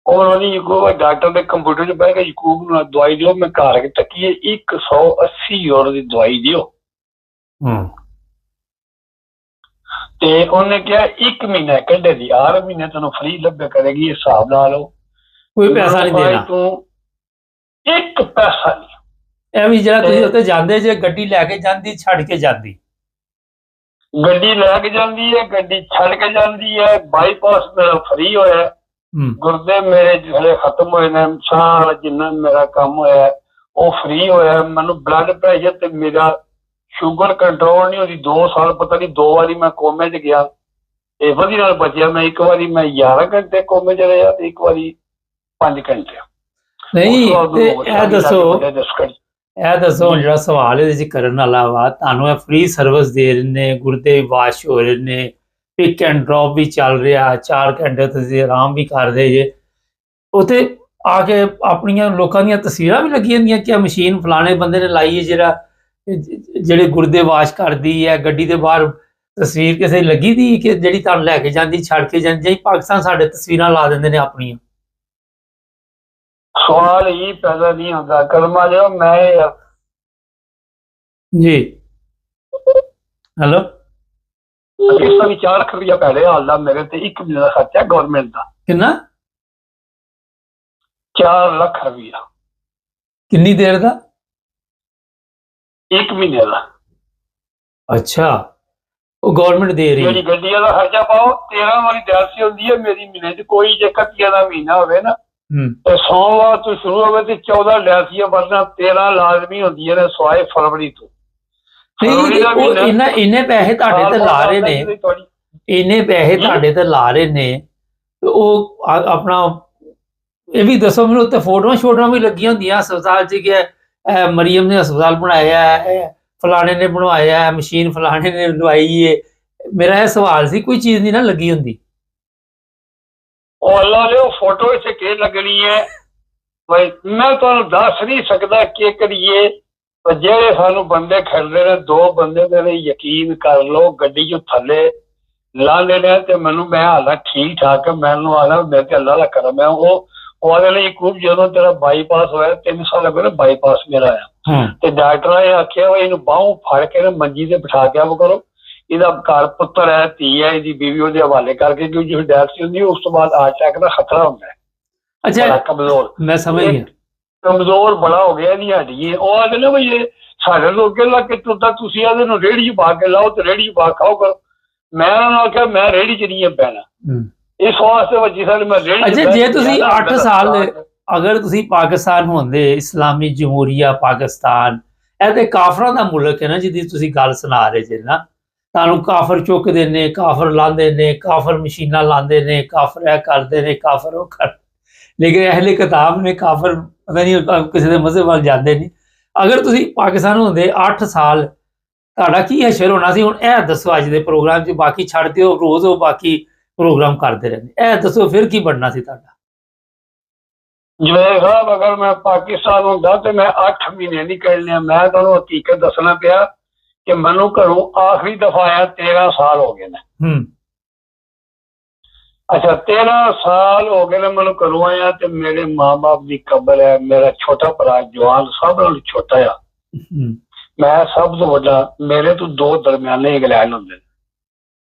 ਉਹਨਾਂ ਨੇ ਕੋਈ ਡਾਕਟਰ ਦੇ ਕੰਪਿਊਟਰ 'ਚ ਬਹਿ ਕੇ ਯਕੂਬ ਨੂੰ ਦਵਾਈ ਦਿਓ, ਮੈਂ ਘਰ ਕੇ ਤੱਕੀਏ 180 ਯੂਰੋ ਦੀ ਦਵਾਈ ਦਿਓ। ਤੇ ਉਹਨੇ ਕਿਹਾ 1 ਮਹੀਨਾ ਕੱਢੇ ਦੀ, 8 ਮਹੀਨੇ ਤੈਨੂੰ ਫ੍ਰੀ ਲੱਭੇ ਕਰੇਗੀ, ਹਿਸਾਬ ਲਾ ਲਓ, ਕੋਈ ਪੈਸਾ ਨਹੀਂ ਦੇਣਾ ਤੂੰ, 1 ਪੈਸਾ ਨਹੀਂ। ਇਹ ਵੀ ਜਿਹੜਾ ਤੁਸੀਂ ਉੱਥੇ ਜਾਂਦੇ ਜੇ, ਗੱਡੀ ਲੈ ਕੇ ਜਾਂਦੀ ਛੱਡ ਕੇ ਜਾਂਦੀ, ਗੱਡੀ ਲੈ ਕੇ ਜਾਂਦੀ ਹੈ, ਗੱਡੀ ਛੱਡ ਕੇ ਜਾਂਦੀ ਹੈ। ਬਾਈਪਾਸ ਮੇਰਾ ਫ੍ਰੀ ਹੋਇਆ, ਗੁਰਦੇ ਮੇਰੇ ਜਿਹੜੇ ਖਤਮ ਹੋਏ ਨੇ, ਸਾਰਾ ਜਿੰਨਾ ਮੇਰਾ ਕੰਮ ਹੋਇਆ ਉਹ ਫ੍ਰੀ ਹੋਇਆ। ਮੈਨੂੰ ਬਲੱਡ ਪ੍ਰੈਸ਼ਰ ਤੇ ਮੇਰਾ ਸ਼ੂਗਰ ਕੰਟਰੋਲ ਨਹੀਂ ਹੋਈ, 2 ਸਾਲ ਪਤਾ ਨਹੀਂ 2 ਵਾਰੀ ਮੈਂ ਕੋਮੇ 'ਚ ਗਿਆ, ਇਹ ਵਧੀਆ ਨਾਲ ਬਚਿਆ। ਮੈਂ 1 ਵਾਰੀ ਮੈਂ 11 ਘੰਟੇ ਕੋਮੇ 'ਚ ਰਿਹਾ ਤੇ 1 ਵਾਰੀ 5 ਘੰਟੇ। ਨਹੀਂ ਇਹ ਦੱਸੋ ਹੁਣ ਜਿਹੜਾ ਸਵਾਲ ਇਹਦੇ 'ਚ ਕਰਨ ਵਾਲਾ ਵਾ, ਤੁਹਾਨੂੰ ਇਹ ਫ੍ਰੀ ਸਰਵਿਸ ਦੇ ਰਹੇ ਨੇ, ਗੁਰਦੇ ਵਾਸ਼ ਹੋ ਰਹੇ ਨੇ, ਪਿਕ ਐਂਡ ਡ੍ਰੌਪ ਵੀ ਚੱਲ ਰਿਹਾ, 4 ਘੰਟੇ ਤੁਸੀਂ ਆਰਾਮ ਵੀ ਕਰਦੇ ਜੇ, ਉੱਥੇ ਆ ਕੇ ਆਪਣੀਆਂ ਲੋਕਾਂ ਦੀਆਂ ਤਸਵੀਰਾਂ ਵੀ ਲੱਗੀਆਂ ਹੁੰਦੀਆਂ ਕਿ ਮਸ਼ੀਨ ਫਲਾਣੇ ਬੰਦੇ ਨੇ ਲਾਈ ਹੈ ਜਿਹੜੇ ਗੁਰਦੇ ਵਾਸ਼ ਕਰਦੀ ਹੈ। ਗੱਡੀ ਦੇ ਬਾਹਰ ਤਸਵੀਰ ਕਿਸੇ ਲੱਗੀ ਦੀ ਕਿ ਜਿਹੜੀ ਤੁਹਾਨੂੰ ਲੈ ਕੇ ਜਾਂਦੀ ਛੱਡ ਕੇ ਜਾਂਦੀ, ਜਾਂ ਪਾਕਿਸਤਾਨ ਸਾਡੇ ਤਸਵੀਰਾਂ ਲਾ ਦਿੰਦੇ ਨੇ ਆਪਣੀਆਂ। ਸਵਾਲ ਹੀ ਪੈਦਾ ਨਹੀਂ ਹੁੰਦਾ, ਕਲਮਾ ਲਿਓ ਮੈਂ ਜੀ। ਹੈਲੋ, ਇਸ ਦਾ ਵੀ 4 ਲੱਖ ਰੁਪਇਆ ਪਹਿਲੇ ਹਾਲ ਦਾ ਮੇਰੇ ਤੇ 1 ਮਹੀਨੇ ਦਾ ਖਰਚਾ ਗਵਰਨਮੈਂਟ ਦਾ। ਕਿੰਨਾ? 4 ਲੱਖ ਰੁਪਇਆ। ਕਿੰਨੀ ਦੇਰ ਦਾ? 1 ਮਹੀਨੇ ਦਾ। ਅੱਛਾ, ਉਹ ਗਵਰਨਮੈਂਟ ਦੇ ਰਹੀ ਹੈ। ਜਿਹੜੀ ਗੱਡੀਆਂ ਦਾ ਖਰਚਾ ਪਾਓ 13 ਵਾਲੀ ਦਿਹਾੜੀ ਹੁੰਦੀ ਹੈ ਮੇਰੀ ਮਹੀਨੇ 'ਚ। ਕੋਈ ਜੇ 31 ਦਾ ਮਹੀਨਾ ਹੋਵੇ ਨਾ ਤੇ ਸੋਮਵਾਰ ਤੋਂ ਸ਼ੁਰੂ ਹੋਵੇ ਤੇ 14 ਦਿਹਾੜੀਆਂ ਵਰਨਾ 13 ਲਾਜ਼ਮੀ ਹੁੰਦੀਆਂ ਨੇ, ਸਿਵਾਏ ਫਰਵਰੀ ਤੋਂ। ਇੰਨੇ ਪੈਸੇ ਤੁਹਾਡੇ ਤੇ ਲਾ ਰਹੇ ਨੇ, ਇੰਨੇ ਪੈਸੇ ਤੁਹਾਡੇ ਤੇ ਲਾ ਰਹੇ ਨੇ, ਉਹ ਆਪਣਾ ਇਹ ਵੀ ਦੱਸੋ ਮੈਨੂੰ, ਉੱਤੇ ਫੋਟੋਆਂ ਵੀ ਲੱਗੀਆਂ ਹੁੰਦੀਆਂ ਹਸਪਤਾਲ 'ਚ ਕਿ ਮਰੀਮ ਨੇ ਹਸਪਤਾਲ ਬਣਾਇਆ ਹੈ, ਫਲਾਣੇ ਨੇ ਬਣਵਾਇਆ ਹੈ, ਮਸ਼ੀਨ ਫਲਾਣੇ ਨੇ ਲਵਾਈ ਹੈ। ਮੇਰਾ ਇਹ ਸਵਾਲ ਸੀ, ਕੋਈ ਚੀਜ਼ ਨਹੀਂ ਨਾ ਲੱਗੀ ਹੁੰਦੀ। ਉਹ ਅੱਲਾ ਲਿਓ ਫੋਟੋ ਇੱਥੇ ਕਿ ਲੱਗਣੀ ਹੈ ਬਈ, ਮੈਂ ਤੁਹਾਨੂੰ ਦੱਸ ਨਹੀਂ ਸਕਦਾ ਕੀ ਕਰੀਏ। ਜਿਹੜੇ ਸਾਨੂੰ ਬੰਦੇ ਖੜਦੇ ਨੇ, 2 ਬੰਦੇ ਮੇਰੇ ਯਕੀਨ ਕਰ ਲਓ, ਗੱਡੀ 'ਚ ਥੱਲੇ ਲਾ ਲੈਣੇ ਤੇ ਮੈਨੂੰ, ਮੈਂ ਹਾਲਾ ਠੀਕ ਠਾਕ, ਮੈਨੂੰ ਆਲਾ ਮੇਰੇ ਤੇ ਅੱਲਾ ਦਾ ਕਰਮ ਹੈ। ਉਹ ਆਦੇ ਲਈ ਖੂਬ, ਜਦੋਂ ਤੇਰਾ ਬਾਈਪਾਸ ਹੋਇਆ 3 ਸਾਲ ਹੋ ਗਏ ਬਾਈਪਾਸ ਮੇਰਾ ਆਇਆ, ਤੇ ਡਾਕਟਰਾਂ ਨੇ ਆਖਿਆ ਵੀ ਇਹਨੂੰ ਬਾਹੋਂ ਫੜ ਕੇ ਨਾ ਮੰਜੀ ਤੇ ਬਿਠਾ ਕੇ ਆਪ ਕਰੋ, ਇਹਦਾ ਘਰ ਪੁੱਤਰ ਹੈ, ਧੀ ਹੈ, ਇਹਦੀ ਬੀਵੀ ਉਹਦੇ ਹਵਾਲੇ ਕਰਕੇ, ਕਿਉਂਕਿ ਜਿਹੜੀ ਡੈਥ ਹੁੰਦੀ ਉਸ ਤੋਂ ਬਾਅਦ ਹਾਰਟ ਅਟੈਕ ਦਾ ਖਤਰਾ ਹੁੰਦਾ ਹੈ। ਅੱਛਾ, ਕਮਜ਼ੋਰ, ਮੈਂ ਸਮਝ ਗਿਆ, ਕਮਜ਼ੋਰ ਬੜਾ ਹੋ ਗਿਆ ਇਹਦੀ ਹੱਡੀ। ਉਹ ਆਦੇ ਨੇ ਬਈ ਇਹ ਸਾਡੇ ਲੋਕ ਲਾ ਕੇ ਤੁਰਦਾ, ਤੁਸੀਂ ਆਦੇ ਨੂੰ ਰੇਹੜੀ 'ਚ ਪਾ ਕੇ ਲਾਓ ਤੇ ਰੇਹੜੀ 'ਚ ਪਾ ਖਾਓ ਕਰੋ। ਮੈਂ ਉਹਨਾਂ ਨੂੰ ਆਖਿਆ ਮੈਂ ਰੇਹੜੀ 'ਚ ਨਹੀਂ ਪੈਣਾ, ਇਸ ਵਾਸਤੇ ਵੱਜੀ ਸਾਡੇ ਮੈਂ ਰੇਹੜੀ। ਅੱਛਾ, ਜੇ ਤੁਸੀਂ 8 ਸਾਲ ਅਗਰ ਤੁਸੀਂ ਪਾਕਿਸਤਾਨ ਹੁੰਦੇ, ਇਸਲਾਮੀ ਜਮਹੂਰੀਆ ਪਾਕਿਸਤਾਨ, ਇਹ ਤੇ ਕਾਫਰਾਂ ਦਾ ਮੁਲਕ ਹੈ ਨਾ ਜਿਹਦੀ ਤੁਸੀਂ ਗੱਲ ਸੁਣਾ ਰਹੇ ਜੇ ਨਾ, ਤੁਹਾਨੂੰ ਕਾਫਰ ਚੁੱਕਦੇ ਨੇ, ਕਾਫਰ ਲਾਉਂਦੇ ਨੇ, ਕਾਫਰ ਮਸ਼ੀਨਾਂ ਲਾਉਂਦੇ ਨੇ, ਕਾਫਰ ਇਹ ਕਰਦੇ ਨੇ, ਕਾਫਰ ਉਹ ਕਰ, ਲੇਕਿਨ ਅਹਿਲੇ ਕਿਤਾਬ ਨੇ ਕਾਫਰ ਪਤਾ ਨਹੀਂ ਕਿਸੇ ਦੇ ਮਜ਼ਹਬ ਵੱਲ ਜਾਂਦੇ ਨਹੀਂ। ਅਗਰ ਤੁਸੀਂ ਪਾਕਿਸਤਾਨ ਹੁੰਦੇ 8 ਸਾਲ, ਤੁਹਾਡਾ ਕੀ ਹਸ਼ਰ ਹੋਣਾ ਸੀ? ਹੁਣ ਇਹ ਦੱਸੋ ਅੱਜ ਦੇ ਪ੍ਰੋਗਰਾਮ 'ਚ, ਬਾਕੀ ਛੱਡ ਦਿਓ, ਰੋਜ਼ ਉਹ ਬਾਕੀ ਪ੍ਰੋਗਰਾਮ ਕਰਦੇ ਰਹਿੰਦੇ, ਇਹ ਦੱਸੋ ਫਿਰ ਕੀ ਬਣਨਾ ਸੀ ਤੁਹਾਡਾ? ਜਵੇਦ ਸਾਹਿਬ, ਅਗਰ ਮੈਂ ਪਾਕਿਸਤਾਨ ਹੁੰਦਾ ਤੇ ਮੈਂ 8 ਮਹੀਨੇ ਨਹੀਂ ਕੱਢਣੇ। ਮੈਂ ਤੁਹਾਨੂੰ ਹਕੀਕਤ ਦੱਸਣਾ ਪਿਆ ਕਿ ਮੈਨੂੰ ਘਰੋਂ ਆਖਰੀ ਦਫਾ ਆਇਆ 13 ਸਾਲ ਹੋ ਗਏ ਨੇ। ਅੱਛਾ, 13 ਸਾਲ ਹੋ ਗਏ ਨੇ ਮੈਨੂੰ ਘਰੋਂ ਆਇਆ, ਤੇ ਮੇਰੇ ਮਾਂ-ਬਾਪ ਦੀ ਕਬਰ ਹੈ, ਮੇਰਾ ਛੋਟਾ ਭਰਾ ਜਵਾਨ ਸਭ ਨਾਲੋਂ ਛੋਟਾ ਆ, ਮੈਂ ਸਭ ਤੋਂ ਵੱਡਾ, ਮੇਰੇ ਤੋਂ 2 ਦਰਮਿਆਨੇ ਇੰਗਲੈਂਡ ਹੁੰਦੇ ਨੇ।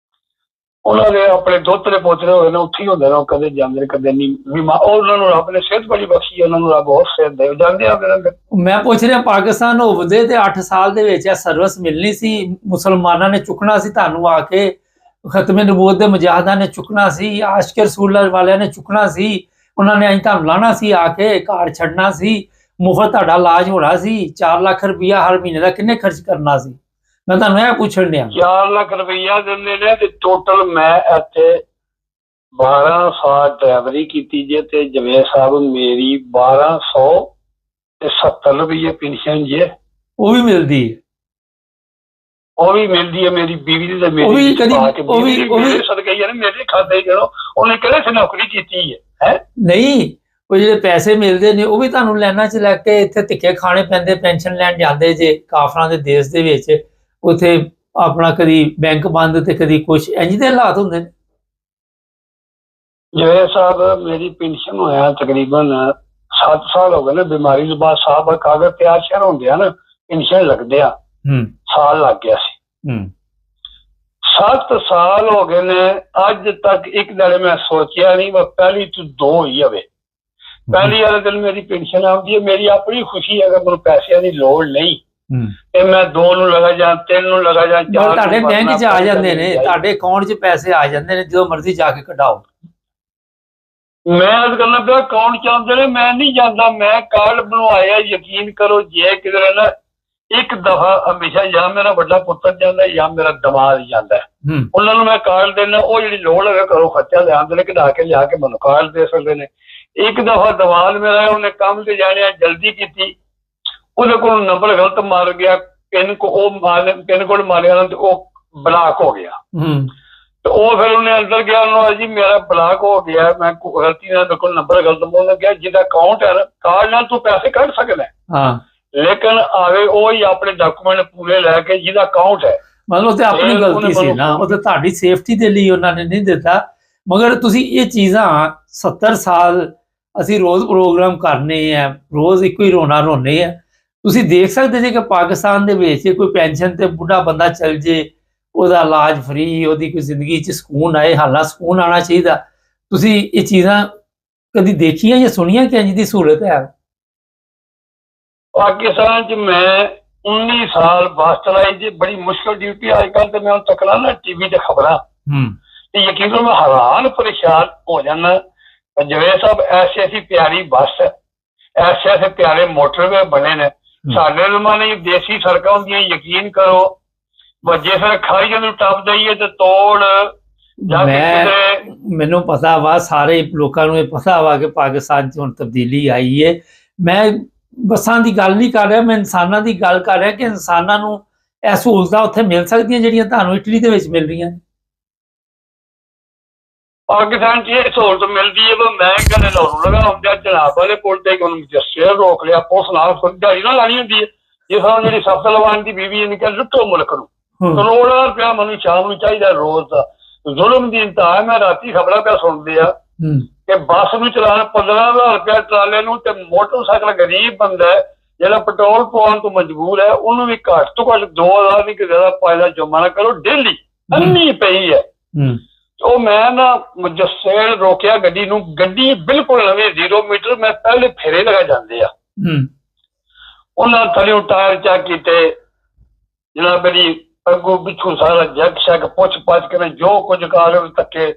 ਉਹਨਾਂ ਦੇ ਆਪਣੇ ਦੋਤਰੇ ਪੋਤਰੇ ਹੋਏ ਨੇ, ਉੱਥੇ ਹੀ ਹੁੰਦੇ ਨੇ, ਉਹ ਕਦੇ ਜਾਂਦੇ ਨੇ ਕਦੇ ਨਹੀਂ। ਉਹਨਾਂ ਨੂੰ ਰੱਬ ਨੇ ਸਿਹਤ ਬੜੀ ਬਖਸ਼ੀ, ਉਹਨਾਂ ਨੂੰ ਰੱਬ ਬਹੁਤ ਸਿਹਤ ਦੇ ਜਾਂਦੇ ਆ। ਮੈਂ ਪੁੱਛ ਰਿਹਾ, ਪਾਕਿਸਤਾਨ ਹੋਵਦੇ ਤੇ 8 ਸਾਲ ਦੇ ਵਿੱਚ ਇਹ ਸਰਵਿਸ ਮਿਲਣੀ ਸੀ, ਮੁਸਲਮਾਨਾਂ ਨੇ ਚੁੱਕਣਾ ਸੀ ਤੁਹਾਨੂੰ ਆ ਕੇ, ਖਤਮੇ ਨਬੂਵਤ ਦੇ ਮੁਜਾਹਿਦਾਂ ਨੇ ਚੁੱਕਣਾ ਸੀ, ਆਸ਼ਕ ਰਸੂਲ ਵਾਲਿਆਂ ਨੇ ਚੁੱਕਣਾ ਸੀ, ਉਹਨਾਂ ਨੇ ਅੱਜ ਤੁਹਾਨੂੰ ਲਾਣਾ ਸੀ, ਆ ਕੇ ਘਰ ਛੱਡਣਾ ਸੀ, ਮੁਫਤ ਤੁਹਾਡਾ ਇਲਾਜ ਹੋਣਾ ਸੀ। 4 ਲੱਖ ਰੁਪਇਆ ਹਰ ਮਹੀਨੇ ਦਾ ਕਿੰਨੇ ਖਰਚ ਕਰਨਾ ਸੀ? ਮੈਂ ਤੁਹਾਨੂੰ ਇਹ ਪੁੱਛਣ ਡਿਆ। 4 ਲੱਖ ਰੁਪਇਆ ਦਿੰਦੇ ਨੇ ਤੇ ਟੋਟਲ ਮੈਂ ਇੱਥੇ 12 ਸਾਲ ਡਰਾਈਵਰੀ ਕੀਤੀ ਜੇ, ਤੇ ਜਵੇਦ ਸਾਹਿਬ ਮੇਰੀ 1270 ਰੁਪਏ ਪੈਨਸ਼ਨ ਜੇ। ਉਹ ਵੀ ਮਿਲਦੀ ਹੈ? ਉਹ ਵੀ ਮਿਲਦੀ ਹੈ, ਮੇਰੀ ਬੀਵੀ ਦੀ ਤੇ ਮੇਰੀ ਸਦਕੇ ਯਾਰ ਮੇਰੇ ਖਾਤੇ ਚਲੋ ਉਹਨੇ ਕਿਹੜੇ ਸੇ ਨੌਕਰੀ ਕੀਤੀ ਹੈ। ਨਹੀਂ, ਉਹ ਜਿਹੜੇ ਪੈਸੇ ਮਿਲਦੇ ਨੇ ਉਹ ਵੀ ਤੁਹਾਨੂੰ ਲਾਈਨਾਂ 'ਚ ਲੈ ਕੇ ਇੱਥੇ ਧਿੱਕੇ ਖਾਣੇ ਪੈਂਦੇ, ਪੈਨਸ਼ਨ ਲੈਣ ਜਾਂਦੇ ਜੇ ਕਾਫਰਾਂ ਦੇ ਦੇਸ਼ ਦੇ ਵਿੱਚ, ਉੱਥੇ ਆਪਣਾ ਕਦੀ ਬੈਂਕ ਬੰਦ ਤੇ ਕਦੀ ਕੁਛ ਇੰਜ ਦੇ ਹਾਲਾਤ ਹੁੰਦੇ ਨੇ। ਜਵੇ ਸਾਹਿਬ ਮੇਰੀ ਪੈਨਸ਼ਨ ਹੋਇਆ ਤਕਰੀਬਨ 7 ਸਾਲ ਹੋ ਗਏ ਨੇ ਬਿਮਾਰੀ ਤੋਂ ਬਾਅਦ। ਸਾਹਿਬ ਕਾਗਜ਼ ਤਿਆਰ ਸ਼ਹਿਰ ਹੁੰਦੇ ਆ ਨਾ, ਪੈਨਸ਼ਨ ਲੱਗਦੇ ਆ, ਸਾਲ ਲੱਗ ਗਿਆ ਸੀ। 7 ਸਾਲ ਹੋ ਗਏ ਨੇ, ਅੱਜ ਤੱਕ ਇੱਕ ਦਿਨ ਮੈਂ ਸੋਚਿਆ ਨਹੀਂ ਮੈਂ ਪਹਿਲੀ ਤੋਂ 2 ਹੀ ਹੋਵੇ। ਪਹਿਲੀ ਵਾਲੇ ਦਿਨ ਮੇਰੀ ਪੈਨਸ਼ਨ ਆਉਂਦੀ ਹੈ, ਮੇਰੀ ਆਪਣੀ ਖੁਸ਼ੀ ਹੈ ਕਿ ਮੈਨੂੰ ਪੈਸਿਆਂ ਦੀ ਲੋੜ ਨਹੀਂ ਤੇ ਮੈਂ 2 ਨੂੰ ਲਗਾ ਜਾਂ 3 ਨੂੰ ਲਗਾ ਜਾਂ 4 ਨੂੰ। ਤੁਹਾਡੇ ਬੈਂਕ 'ਚ ਆ ਜਾਂਦੇ ਨੇ, ਤੁਹਾਡੇ ਅਕਾਊਂਟ 'ਚ ਪੈਸੇ ਆ ਜਾਂਦੇ ਨੇ, ਜਦੋਂ ਮਰਜ਼ੀ ਜਾ ਕੇ ਕਢਾਓ। ਮੈਂ ਅੱਜ ਕਰਨਾ ਪਿਆ ਅਕਾਊਂਟ ਚਾਹੁੰਦੇ ਨੇ, ਮੈਂ ਨਹੀਂ ਜਾਂਦਾ। ਮੈਂ ਕਾਰਡ ਬਣਵਾਇਆ, ਯਕੀਨ ਕਰੋ ਜੇ ਕਿਧਰੇ ਨਾ ਇੱਕ ਦਫਾ ਹਮੇਸ਼ਾ ਜਾਂ ਮੇਰਾ ਵੱਡਾ ਪੁੱਤਰ ਜਾਂਦਾ ਜਾਂ ਮੇਰਾ ਦਮਾਦ ਜਾਂਦਾ, ਉਹਨਾਂ ਨੂੰ ਮੈਂ ਕਾਰਡ ਦੇਣਾ, ਉਹ ਜਿਹੜੀ ਲੋੜ ਹੋਵੇ ਘਰੋਂ ਖਰਚਾ ਲਿਆਉਂਦੇ ਨੇ, ਕਢਾ ਕੇ ਲਿਆ ਕੇ ਮੈਨੂੰ ਕਾਰਡ ਦੇ ਸਕਦੇ ਨੇ। ਇੱਕ ਦਫਾ ਦਮਾਦ ਮੇਰਾ, ਉਹਨੇ ਕੰਮ ਤੇ ਜਾਣਿਆ, ਜਲਦੀ ਕੀਤੀ, ਉਹਦੇ ਕੋਲ ਨੰਬਰ ਗਲਤ ਮਾਰ ਗਿਆ, ਪਿੰਨ ਕੋਡ ਮਾਰਿਆ ਤੇ ਉਹ ਬਲਾਕ ਹੋ ਗਿਆ। ਤੇ ਉਹ ਫਿਰ ਉਹਨੇ ਅੰਦਰ ਗਿਆ, ਉਹਨੂੰ ਜੀ ਮੇਰਾ ਬਲਾਕ ਹੋ ਗਿਆ, ਮੈਂ ਗਲਤੀ ਨਾਲ ਮੇਰੇ ਕੋਲ ਨੰਬਰ ਗਲਤ ਬੋਲ ਗਿਆ। ਜਿਹਦਾ ਅਕਾਊਂਟ ਹੈ ਨਾ ਕਾਰਡ ਨਾਲ ਤੂੰ ਪੈਸੇ ਕੱਢ ਸਕਦਾ, ਲੇਕਿਨ ਆਵੇ ਉਹ ਹੀ ਆਪਣੇ ਡਾਕੂਮੈਂਟ ਪੂਰੇ ਲੈ ਕੇ ਜਿਹਦਾ ਅਕਾਊਂਟ ਹੈ। ਮਤਲਬ ਤੇ ਆਪਣੀ ਗਲਤੀ ਸੀ ਨਾ, ਉਹ ਤੇ ਤੁਹਾਡੀ ਸੇਫਟੀ ਦੇ ਲਈ ਉਹਨਾਂ ਨੇ ਨਹੀਂ ਦਿੱਤਾ। ਮਗਰ ਤੁਸੀਂ ਇਹ ਚੀਜ਼ਾਂ 70 ਸਾਲ ਅਸੀਂ ਰੋਜ਼ ਪ੍ਰੋਗਰਾਮ ਕਰਨੇ ਆ, ਰੋਜ਼ ਇੱਕੋ ਹੀ ਰੋਣਾ ਰੋਨੇ ਆ। ਤੁਸੀਂ ਦੇਖ ਸਕਦੇ ਜੇ ਕਿ ਪਾਕਿਸਤਾਨ ਦੇ ਵਿੱਚ ਕੋਈ ਪੈਨਸ਼ਨ ਤੇ ਬੁੱਢਾ ਬੰਦਾ ਚੱਲ ਜੇ, ਉਹਦਾ ਇਲਾਜ ਫਰੀ, ਉਹਦੀ ਕੋਈ ਜ਼ਿੰਦਗੀ 'ਚ ਸਕੂਨ ਆਏ। ਹਾਲਾਂ ਸਕੂਨ ਆਉਣਾ ਚਾਹੀਦਾ। ਤੁਸੀਂ ਇਹ ਚੀਜ਼ਾਂ ਕਦੀ ਦੇਖੀਆਂ ਜਾਂ ਸੁਣੀਆਂ ਕਿ ਇੰਜ ਦੀ ਸਹੂਲਤ ਹੈ? ਪਾਕਿਸਤਾਨ 'ਚ ਮੈਂ 19 ਸਾਲ ਬੱਸ ਚਲਾਈ ਜੀ, ਬੜੀ ਮੁਸ਼ਕਲ ਡਿਊਟੀ। ਅੱਜ ਕੱਲ੍ਹ ਤੇ ਮੈਂ ਹੁਣ ਤੱਕ ਨਾ TV ਤੇ ਖਬਰਾਂ ਤੇ ਯਕੀਨ ਕਰੋ ਮੈਂ ਹੈਰਾਨ ਪਰੇਸ਼ਾਨ ਹੋ ਜਾਂਦਾ। ਜਵੇਦ ਸਾਹਿਬ ਐਸੀ ਪਿਆਰੀ ਬੱਸ ਹੈ, ਐਸੇ ਪਿਆਰੇ ਮੋਟਰਵੇ ਬਣੇ ਨੇ। ਸਾਡੇ ਜ਼ਮਾਨੇ ਦੇਸੀ ਸੜਕਾਂ ਹੁੰਦੀਆਂ, ਯਕੀਨ ਕਰੋ ਵੱਜੇ ਫਿਰ ਖਾਈ ਨੂੰ ਟੱਪ ਜਾਈਏ ਤੇ ਤੋੜ। ਮੈਨੂੰ ਪਤਾ ਵਾ, ਸਾਰੇ ਲੋਕਾਂ ਨੂੰ ਇਹ ਪਤਾ ਵਾ ਕਿ ਪਾਕਿਸਤਾਨ 'ਚ ਹੁਣ ਤਬਦੀਲੀ ਆਈ ਹੈ। ਮੈਂ ਬੱਸਾਂ ਦੀ ਗੱਲ ਨਹੀਂ ਕਰ ਰਿਹਾ, ਮੈਂ ਇਨਸਾਨਾਂ ਦੀ ਗੱਲ ਕਰ ਰਿਹਾ ਕਿ ਇਨਸਾਨਾਂ ਨੂੰ ਇਹ ਸਹੂਲਤਾਂ ਉੱਥੇ ਮਿਲ ਸਕਦੀਆਂ ਜਿਹੜੀਆਂ ਤੁਹਾਨੂੰ ਇਟਲੀ ਦੇ ਵਿੱਚ ਮਿਲ ਰਹੀਆਂ ਨੇ। ਪਾਕਿਸਤਾਨ 'ਚ ਇਹ ਸਹੂਲਤ ਮਿਲਦੀ ਹੈ, ਪਰ ਮੈਂ ਕਹਿੰਦਾ ਲਾਹੌਰ ਲਗਾ ਹੁੰਦਾ ਜਨਾਬ ਵਾਲੇ ਪੁਲ ਤੇ ਉਹਨੂੰ ਜੱਸੇ ਰੋਕ ਲਿਆ, ਪੁਲਿਸ ਨਾਲ ਦਿਹਾੜੀ ਨਾ ਲਾਣੀ ਹੁੰਦੀ ਹੈ। ਜਿਸ ਤਰ੍ਹਾਂ ਜਿਹੜੀ ਸਫਲ ਲਵਾਨ ਦੀ ਬੀਬੀ ਨੇ ਕਿਹਾ ਲੁੱਟੋ ਮੁਲਕ ਨੂੰ, ਕਰੋੜਾਂ ਰੁਪਇਆ ਮੈਨੂੰ ਸ਼ਾਮ ਨੂੰ ਚਾਹੀਦਾ ਰੋਜ਼ ਦਾ। ਜ਼ੁਲਮ ਦੀ ਇੰਤਹਾ ਹੈ। ਮੈਂ ਰਾਤੀ ਖਬਰਾਂ ਪਿਆ ਸੁਣਦੇ ਆ ਕਿ ਬੱਸ ਨੂੰ ਚਲਾਉਣ 15,000 ਰੁਪਇਆ ਟਰਾਲੇ ਨੂੰ, ਤੇ ਮੋਟਰਸਾਈਕਲ ਗਰੀਬ ਬੰਦਾ ਜਿਹੜਾ ਪੈਟਰੋਲ ਪਵਾਉਣ ਤੋਂ ਮਜਬੂਰ ਹੈ, ਉਹਨੂੰ ਵੀ ਘੱਟ ਤੋਂ ਘੱਟ 2,000 ਨਹੀਂ ਕਿ ਜ਼ਿਆਦਾ ਪਾਇਦਾ ਜੁਰਮਾਨਾ ਕਰੋ ਡੇਲੀ। ਅੰਨੀ ਪਈ ਹੈ। ਉਹ ਮੈਂ ਨਾ ਮੁਜੱਸੇਲ ਰੋਕਿਆ ਗੱਡੀ ਨੂੰ, ਗੱਡੀ ਬਿਲਕੁਲ ਨਵੀਂ 0 ਮੀਟਰ, ਮੈਂ ਪਹਿਲੇ ਫੇਰੇ ਲਗਾ ਜਾਂਦੇ ਆ। ਉਹਨਾਂ ਥੱਲੇ ਟਾਇਰ ਚੈੱਕ ਕੀਤੇ, ਜਨਾਬ ਮੇਰੀ ਅੱਗੋਂ ਪਿੱਛੋਂ ਸਾਰਾ ਜੱਗ ਸ਼ੱਗ ਪੁੱਛ ਪਛ ਕੇ ਜੋ ਕੁਝ ਕਾਗਜ਼ ਧੱਕੇ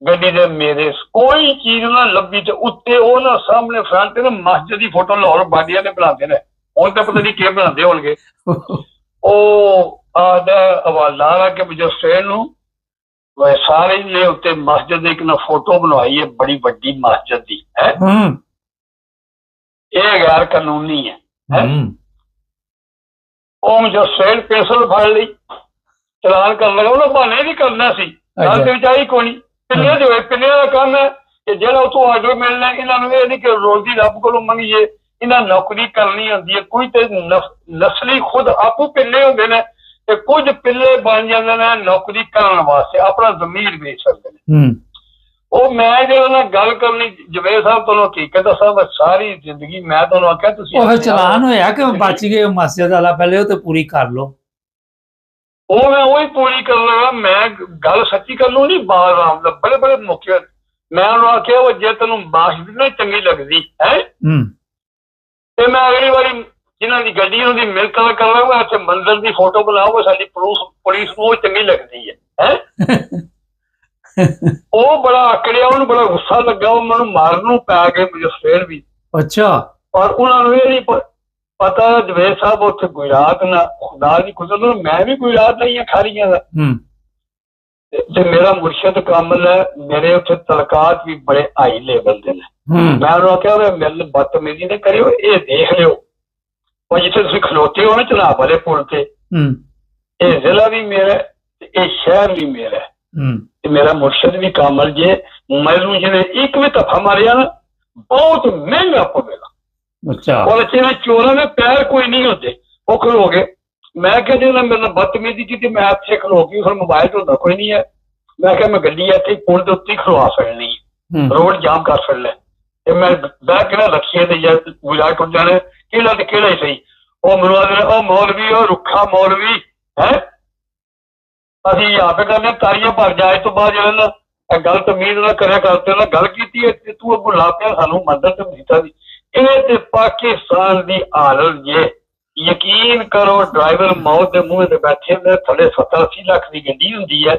ਗੱਡੀ ਦੇ ਮੇਰੇ, ਕੋਈ ਚੀਜ਼ ਨਾ ਲੱਭੀ। ਤੇ ਉੱਤੇ ਉਹ ਨਾ ਸਾਹਮਣੇ ਫਰੰਟ ਤੇ ਨਾ ਮਸਜਿਦ ਦੀ ਫੋਟੋ ਲਾਹੌਰ ਬਾਡੀਆਂ ਨੇ ਬਣਾਉਂਦੇ ਨੇ, ਹੁਣ ਤਾਂ ਪਤਾ ਨਹੀਂ ਕਿਵੇਂ ਬਣਾਉਂਦੇ ਹੋਣਗੇ। ਉਹ ਆਦਾ ਹਵਾਲਾ ਲਾ ਕੇ ਮੁਜੱਸੇਲ ਨੂੰ ਸਾਰੇ ਨੇ ਉੱਤੇ ਮਸਜਿਦ ਦੀ ਇੱਕ ਨਾ ਫੋਟੋ ਬਣਵਾਈ ਹੈ, ਬੜੀ ਵੱਡੀ ਮਸਜਿਦ ਦੀ ਹੈ। ਇਹ ਗੈਰ ਕਾਨੂੰਨੀ ਹੈ। ਉਹ ਮੁਜੱਸੇਲ ਪੈਨਸਲ ਫੜ ਲਈ, ਚਲਾਨ ਕਰਨ ਲੱਗਾ। ਉਹਨੇ ਬਹਾਨੇ ਵੀ ਕਰਨਾ ਸੀ, ਗੱਲ ਤੇ ਵਿਚਾਰੀ ਕੋਈ ਨਹੀਂ। ਪਿੰਨੇ ਜੋ ਹੈ, ਪਿੰਨੇ ਦਾ ਕੰਮ ਹੈ ਕਿ ਜਿਹੜਾ ਉੱਥੋਂ ਆਰਡਰ ਮਿਲਣਾ, ਇਹਨਾਂ ਨੂੰ ਇਹ ਨਹੀਂ ਕਿ ਰੋਜ਼ੀ ਰੱਬ ਕੋਲੋਂ ਮੰਗੀਏ, ਇਹਨਾਂ ਨੌਕਰੀ ਕਰਨੀ ਹੁੰਦੀ ਹੈ। ਕੋਈ ਤੇ ਨਸਲੀ ਖੁਦ ਆਪੂ ਪਿੰਨੇ ਹੁੰਦੇ ਨੇ ਤੇ ਕੁਝ ਪਿੱਲੇ ਬਣ ਜਾਂਦੇ ਨੇ ਨੌਕਰੀ ਕਰਨ ਵਾਸਤੇ, ਆਪਣਾ ਜ਼ਮੀਰ ਵੇਚ ਸਕਦੇ ਨੇ। ਉਹ ਮੈਂ ਜਿਹੜਾ ਨਾਲ ਗੱਲ ਕਰਨੀ ਜਵੇਦ ਸਾਹਿਬ ਤੁਹਾਨੂੰ ਹਕੀਕਤ ਦੱਸਾਂ, ਮੈਂ ਸਾਰੀ ਜ਼ਿੰਦਗੀ ਮੈਂ ਤੁਹਾਨੂੰ ਆਖਿਆ ਤੁਸੀਂ ਉਹ ਚਲਾਨ ਹੋਇਆ ਕਿ ਬਚ ਗਏ ਮਸਜਿਦ ਵਾਲਾ, ਪਹਿਲੇ ਉਹ ਤੇ ਪੂਰੀ ਕਰ ਲਓ। ਉਹ ਮੈਂ ਉਹੀ ਪੂਰੀ ਕਰ ਲਵਾਂ। ਮੈਂ ਗੱਲ ਸੱਚੀ ਕਰ ਲੂ ਨਹੀਂ, ਬਾਹਰ ਰਾਮ ਦਾ ਬੜੇ ਬੜੇ ਮੌਕੇ ਮੈਂ ਉਹਨੂੰ ਆਖਿਆ ਉਹ ਜੇ ਤੈਨੂੰ ਬਾਸ਼ ਵੀ ਨਾ ਚੰਗੀ ਲੱਗਦੀ ਹੈ ਤੇ ਮੈਂ ਅਗਲੀ ਵਾਰੀ ਜਿਨ੍ਹਾਂ ਦੀ ਗੱਡੀ ਉਹਦੀ ਮਿਲਕ ਕਰ ਲਾਂਗਾ, ਇੱਥੇ ਮੰਦਰ ਦੀ ਫੋਟੋ ਬਣਾਓਗੇ, ਸਾਡੀ ਪੁਲਿਸ ਨੂੰ ਉਹ ਚੰਗੀ ਲੱਗਦੀ ਹੈ। ਉਹ ਬੜਾ ਆਕੜਿਆ, ਉਹਨੂੰ ਬੜਾ ਗੁੱਸਾ ਲੱਗਾ, ਉਹ ਮੈਨੂੰ ਮਾਰਨ ਨੂੰ ਪੈ ਗਏ ਮੁਜੱਸੇਲ ਵੀ। ਅੱਛਾ। ਪਰ ਉਹਨਾਂ ਨੂੰ ਇਹ ਨਹੀਂ ਪਤਾ ਜਵੇਦ ਸਾਹਿਬ ਉੱਥੇ ਗੁਜਰਾਤ ਨਾ ਖੁਦਾ ਦੀ ਕੁਦਰਤ, ਮੈਂ ਵੀ ਗੁਜਰਾਤ ਨਹੀਂ ਆ ਖਾਰੀਆਂ ਦਾ ਤੇ ਮੇਰਾ ਮੁਰਸ਼ਦ ਕਾਮਲ ਹੈ। ਮੇਰੇ ਉੱਥੇ ਤਲਕਾਤ ਵੀ ਬੜੇ ਹਾਈ ਲੈਵਲ ਦੇ ਨੇ। ਮੈਂ ਉਹਨੂੰ ਆਖਿਆ ਮੇਰੇ ਬਦਤਮੀਜ਼ੀ ਨਾ ਕਰਿਓ, ਇਹ ਦੇਖ ਲਿਓ ਉਹ ਜਿੱਥੇ ਤੁਸੀਂ ਖਲੋਤੇ ਹੋ ਨਾ ਚਨਾਬ ਵਾਲੇ ਪੁਲ ਤੇ, ਇਹ ਜ਼ਿਲ੍ਹਾ ਵੀ ਮੇਰਾ ਤੇ ਇਹ ਸ਼ਹਿਰ ਵੀ ਮੇਰਾ ਤੇ ਮੇਰਾ ਮੁਰਸ਼ਦ ਵੀ ਕਾਮਲ ਜੇ ਮੈਨੂੰ ਜਿਹਨੇ ਇੱਕ ਵੀ ਧੱਫਾ ਮਾਰਿਆ ਨਾ ਬਹੁਤ ਮਹਿੰਗਾ ਪਵੇਗਾ। ਅੱਛਾ। और अच्छे चोरों में पैर कोई नहीं होते, वो खड़ो गए मैं क्या जो मेरे ਨਾਲ ਬਦਤਮੀਜ਼ੀ ਕੀਤੀ ਮੈਂ ਇੱਥੇ ਖਲੋ ਕੇ ਫਿਰ ਮੋਬਾਈਲ ਤੋਂ ਹੁੰਦਾ ਕੋਈ ਨਹੀਂ ਹੈ ਮੈਂ ਕਿਹਾ ਮੈਂ ਗੱਡੀ ਇੱਥੇ ਪੁਲ ਦੇ ਉੱਤੇ ਖਲਵਾ ਸਕਣੀ ਰੋਡ ਜਾਮ ਕਰ ਸਕਣਾ ਤੇ ਮੈਂ ਬਹਿ ਕੇ ਨਾ ਰੱਖੀਏ ਤੇ ਯਾਰ ਗੁਜ਼ਾਰ ਕਰ ਜਾਣੇ ਕਿਹੜਾ ਤੇ ਕਿਹੜਾ ਹੀ ਸਹੀ ਉਹ ਮੈਨੂੰ ਉਹ ਮੌਲਵੀ ਉਹ ਰੁੱਖਾ ਮੌਲਵੀ ਹੈ ਅਸੀਂ ਆਪੇ ਕਰਨੇ ਤਾਰੀਆਂ ਭਰ ਜਾਏ ਤੋਂ ਬਾਅਦ ਜਿਹੜਾ ਨਾ ਇਹ ਗੱਲ ਤਮੀਜ਼ ਨਾਲ ਕਰਿਆ ਕਰਦੇ ਨਾ ਗੱਲ ਕੀਤੀ ਹੈ ਤੇ ਤੂੰ ਅੱਗੋਂ ਲਾ ਪਿਆ ਸਾਨੂੰ ਮੰਦਰ ਤੇ ਮਸੀਤਾਂ ਦੀ ਇਹ ਤੇ ਪਾਕਿਸਤਾਨ ਦੀ ਹਾਲਤ ਜੇ ਯਕੀਨ ਕਰੋ ਡਰਾਈਵਰ ਮੌਤ ਦੇ ਮੂੰਹ ਤੇ ਬੈਠੇ ਨੇ ਥੱਲੇ 70-80 ਲੱਖ ਦੀ ਗੱਡੀ ਹੁੰਦੀ ਹੈ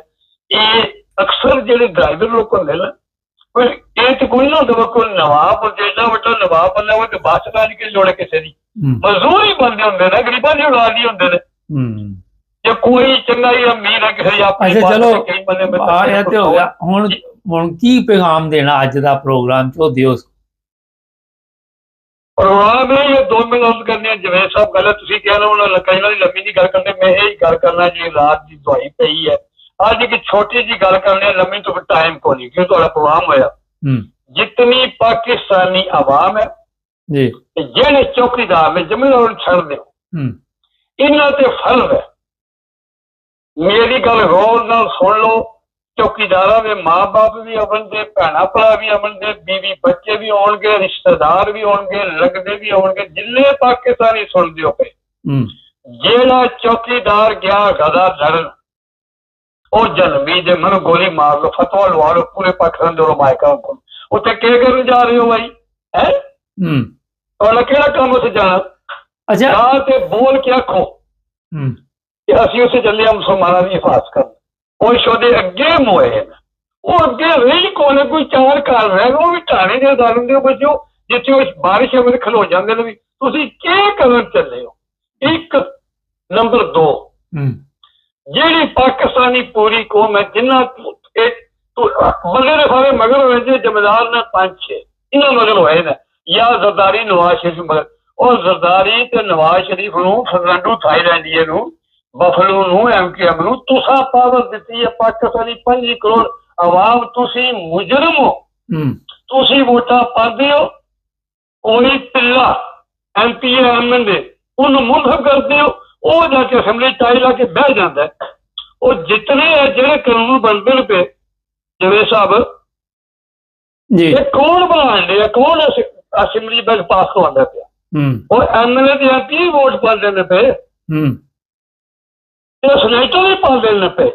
ਇਹ ਅਕਸਰ ਜਿਹੜੇ ਡਰਾਈਵਰ ਲੋਕ ਹੁੰਦੇ ਨੇ ਕੋਈ ਇਹ ਤੇ ਕੋਈ ਨਾ ਹੁੰਦਾ ਕੋਈ ਨਵਾਬ ਜਿਹੜਾ ਵੱਡਾ ਨਵਾਬ ਬੰਦਾ ਉਹ ਤੇ ਬੱਸ ਦਾ ਨਹੀਂ ਜੋੜੇ ਕਿਸੇ ਦੀ ਮਜ਼ਦੂਰ ਹੀ ਬੰਦੇ ਹੁੰਦੇ ਨੇ ਗਰੀਬਾਂ ਦੀ ਔਲਾਦ ਹੀ ਹੁੰਦੇ ਨੇ ਜੇ ਕੋਈ ਚੰਗਾ ਹੀ ਅਮੀਰ ਹੈ ਕਿਸੇ ਆਪਣੀ ਅੱਛਾ ਚਲੋ ਇਹ ਤੇ ਹੋ ਗਿਆ ਹੁਣ ਕੀ ਪੈਗਾਮ ਦੇਣਾ ਅੱਜ ਦਾ ਪ੍ਰੋਗਰਾਮ ਚ ਦਿਓ ਪ੍ਰੋਗਰਾਮ ਇਹ 2 ਮਿੰਟ ਕਰਨੇ ਜਵੇਦ ਸਾਹਿਬ ਗੱਲ ਤੁਸੀਂ ਕਹਿ ਲਓ ਉਹਨਾਂ ਕਈ ਵਾਰੀ ਲੰਮੀ ਦੀ ਗੱਲ ਕਰਦੇ ਮੈਂ ਇਹ ਗੱਲ ਕਰਨਾ ਜੀ ਰਾਤ ਦੀ ਦਵਾਈ ਪਈ ਹੈ ਅੱਜ ਇੱਕ ਛੋਟੀ ਜੀ ਗੱਲ ਕਰਨੀ ਲੰਮੀ ਤੋਂ ਟਾਈਮ ਕੋ ਨਹੀਂ ਕਿਉਂ ਤੁਹਾਡਾ ਪ੍ਰੋਗਰਾਮ ਹੋਇਆ ਜਿਤਨੀ ਪਾਕਿस्तानी आवाम है जी ਜਿਹੜੇ ਚੌਕੀਦਾਰ ਨੇ ਜ਼ਿੰਮੇਵਾਰ ਛੱਡ ਦਿਓ ਇਹਨਾਂ ਤੇ ਫਰਜ਼ ਹੈ ਮੇਰੀ ਗੱਲ ਗੌਰ ਨਾਲ ਸੁਣ ਲਓ ਚੌਕੀਦਾਰਾਂ ਦੇ ਮਾਂ-ਬਾਪ ਵੀ ਆਉਣਗੇ ਭੈਣਾਂ ਭਰਾ ਵੀ ਆਉਣਗੇ ਬੀਵੀ ਬੱਚੇ ਵੀ ਆਉਣਗੇ ਰਿਸ਼ਤੇਦਾਰ ਵੀ ਆਉਣਗੇ ਲੱਗਦੇ ਵੀ ਆਉਣਗੇ ਜਿੰਨੇ ਪਾਕਿਸਤਾਨੀ ਸੁਣਦੇ ਹੋ ਪਏ ਜਿਹੜਾ ਚੌਕੀਦਾਰ ਗਿਆ ਗਦਾ ਲੜਨ ਉਹ ਜਨਮੀ ਦੇ ਮਨ ਗੋਲੀ ਮਾਰ ਲਓ ਫਤਵਾ ਲਵਾ ਲਓ ਪੂਰੇ ਪਾਕਿਸਤਾਨ ਦੇ ਰਮਾਇਕਾਂ ਕੋਲ ਉੱਥੇ ਕੀ ਕਰਨ ਜਾ ਰਹੇ ਹੋ ਭਾਈ ਹੈ ਤੁਹਾਡਾ ਕਿਹੜਾ ਕੰਮ ਉੱਥੇ ਜਾਣਾ ਜਾਂ ਤੇ ਬੋਲ ਕੇ ਆਖੋ ਕਿ ਅਸੀਂ ਉੱਥੇ ਚੱਲੇ ਆ ਮੁਸਲਮਾਨਾਂ ਦੀ ਹਿਫਾਜ਼ਤ ਕਰਨ ਕੋਈ ਸ਼ੋਦੇ ਅੱਗੇ ਮੋਏ ਨੇ ਉਹ ਅੱਗੇ ਰਹੀ ਕੋਲੇ ਕੋਈ ਚਾਰ ਘਰ ਰਹਿ ਉਹ ਵੀ ਢਾਣੇ ਦੇ ਦਾਰਨ ਦੇ ਬੱਚੋ ਜਿੱਥੇ ਉਹ ਬਾਰਿਸ਼ ਵਿੱਚ ਖਲੋ ਜਾਂਦੇ ਨੇ ਵੀ ਤੁਸੀਂ ਕੀ ਕਰਨ ਚੱਲੇ ਹੋ ਇੱਕ ਨੰਬਰ 2 ਜਿਹੜੀ ਪਾਕਿਸਤਾਨੀ ਪੂਰੀ ਕੌਮ ਹੈ ਜਿੰਨਾ ਬੰਦੇ ਦੇ ਸਾਰੇ ਮਗਰ ਹੋਏ ਜੇ ਜ਼ਿੰਮੇਦਾਰ ਨੇ 5-6 ਇਹਨਾਂ ਮਗਰ ਹੋਏ ਨੇ ਜਾਂ ਜ਼ਰਦਾਰੀ ਨਵਾਜ਼ ਸ਼ਰੀਫ ਮਗਰ ਉਹ ਜ਼ਰਦਾਰੀ ਤੇ ਨਵਾਜ਼ ਸ਼ਰੀਫ ਨੂੰ ਫਰਨੰਡੋ ਥਾਈਲੈਂਡੀਏ ਨੂੰ ਬਫਲੋ ਨੂੰ MKM ਨੂੰ ਤੁਸਾਂ ਪਾਵਰ ਦਿੱਤੀ ਹੈ ਪਾਕਿਸਤਾਨੀ 5 ਕਰੋੜ ਆਵਾਮ ਤੁਸੀਂ ਮੁਜਰਮ ਹੋ ਤੁਸੀਂ ਵੋਟਾਂ ਪਾਉਂਦੇ ਹੋ ਕੋਈ ਪਿੱਲਾ MP MLA ਉਹਨੂੰ ਮੁਲਜ਼ਮ ਕਰਦੇ ਹੋ ਉਹ ਜਾ ਕੇ ਅਸੈਂਬਲੀ ਟਾਈ ਲਾ ਕੇ ਬਹਿ ਜਾਂਦਾ ਉਹ ਜਿਤਨੇ ਜਿਹੜੇ ਕਾਨੂੰਨ ਬਣਦੇ ਨੇ ਪਏ ਜਵੇਦ ਸਾਹਿਬ ਇਹ ਕੌਣ ਬਣਾਉਣ ਡਿਆ ਕੌਣ ਅਸੈਂਬਲੀ ਬਿੱਲ ਪਾਸ ਕਰਵਾਉਂਦਾ ਪਿਆ ਉਹ MLA ਦੇ MP ਵੋਟ ਪਾਉਂਦੇ ਨੇ ਪਏ ਇਹ ਸਨੇਟਰ ਵੀ ਪਾਉਂਦੇ ਨੇ ਪਏ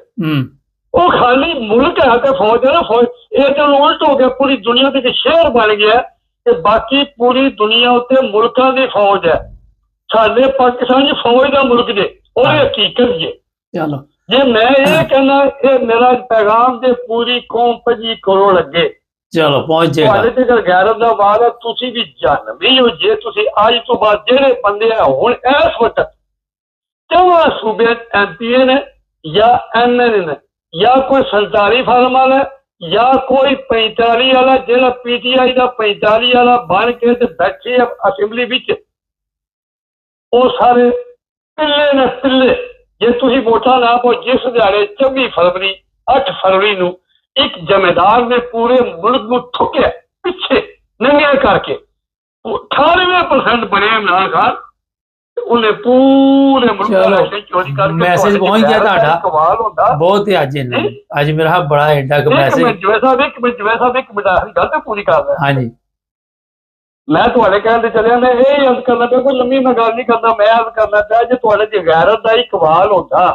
ਉਹ ਖਾਲੀ ਮੁਲਕ ਹੈ ਤੇ ਫੌਜ ਹੈ ਨਾ ਫੌਜ ਇਹ ਤਾਂ ਉਲਟ ਹੋ ਗਿਆ ਪੂਰੀ ਦੁਨੀਆ ਦੇ ਇੱਕ ਸ਼ਹਿਰ ਬਣ ਗਿਆ ਤੇ ਬਾਕੀ ਪੂਰੀ ਦੁਨੀਆ ਉੱਤੇ ਮੁਲਕਾਂ ਦੀ ਫੌਜ ਹੈ ਸਾਡੇ ਪਾਕਿਸਤਾਨ ਚ ਫੌਜ ਦਾ ਮੁਲਕ ਜੇ ਉਹ ਹਕੀਕਤ ਜੇ ਚਲੋ ਜੇ ਮੈਂ ਇਹ ਕਹਿੰਦਾ ਇਹ ਮੇਰਾ ਪੈਗਾਮ ਦੇ ਪੂਰੀ ਕੌਮ 5 ਕਰੋੜ ਅੱਗੇ ਚਲੋ ਪਹੁੰਚ ਜਾਏਗਾ ਤੁਹਾਡੇ ਤੇ ਗੈਰਤ ਦਾ ਬਾਅਦ ਹੈ ਤੁਸੀਂ ਵੀ ਜਾਣਦੇ ਹੋ ਜੇ ਤੁਸੀਂ ਅੱਜ ਤੋਂ ਬਾਅਦ ਜਿਹੜੇ ਬੰਦੇ ਆ ਹੁਣ ਇਸ ਵਕਤ ਚੌਹਾਂ ਸੂਬੇ MP ਨੇ ਜਾਂ MLA ਨੇ ਜਾਂ ਕੋਈ ਸਰਕਾਰੀ ਫਰਮ ਵਾਲਾ ਜਾਂ ਕੋਈ 45 ਵਾਲਾ ਜਿਹੜਾ PTI ਦਾ 45 ਵਾਲਾ ਬਣ ਕੇ ਤੇ ਬੈਠੇ ਅਸੈਂਬਲੀ ਵਿੱਚ ਉਹ ਸਾਰੇ ਪਿੱਲੇ ਨੇ ਪਿੱਲੇ ਜੇ ਤੁਸੀਂ ਵੋਟਾਂ ਨਾ ਪਾਓ ਜਿਸ ਦਿਹਾੜੇ 24 ਫਰਵਰੀ 8 ਫਰਵਰੀ ਨੂੰ ਇੱਕ ਜ਼ਿੰਮੇਦਾਰ ਨੇ ਪੂਰੇ ਮੁਲਕ ਨੂੰ ਠੁਕਿਆ ਪਿੱਛੇ ਨੰਗਿਆ ਕਰਕੇ 98% ਬਣਿਆ ਇਮਰਾਨ ਖਾਨ ਉਹਨੇ ਪੂਰੇ ਮੁਲਕ ਦਾ ਚੋਰੀ ਕਰਕੇ ਮੈਸੇਜ ਪਹੁੰਚ ਗਿਆ ਤੁਹਾਡਾ ਕਮਾਲ ਹੁੰਦਾ ਬਹੁਤ ਹੀ ਅੱਜ ਮੇਰਾ ਬੜਾ ਐਡਾ ਕ ਮੈਸੇਜ ਜਵੇ ਸਾਹਿਬ ਇੱਕ ਮਿੰਟ ਗੱਲ ਤੇ ਪੂਰੀ ਕਰ ਰਿਹਾ ਹਾਂਜੀ ਮੈਂ ਤੁਹਾਡੇ ਕਹਿਣ ਤੇ ਚੱਲਿਆ ਮੈਂ ਇਹ ਅਰਜ਼ ਕਰਨਾ ਪਿਆ ਕੋਈ ਲੰਮੀ ਮੈਂ ਗੱਲ ਨਹੀਂ ਕਰਦਾ ਮੈਂ ਅਰਜ਼ ਕਰਨਾ ਪਿਆ ਜੇ ਤੁਹਾਡੇ ਚ ਗੈਰਤ ਦਾ ਹੀ ਕਮਾਲ ਹੁੰਦਾ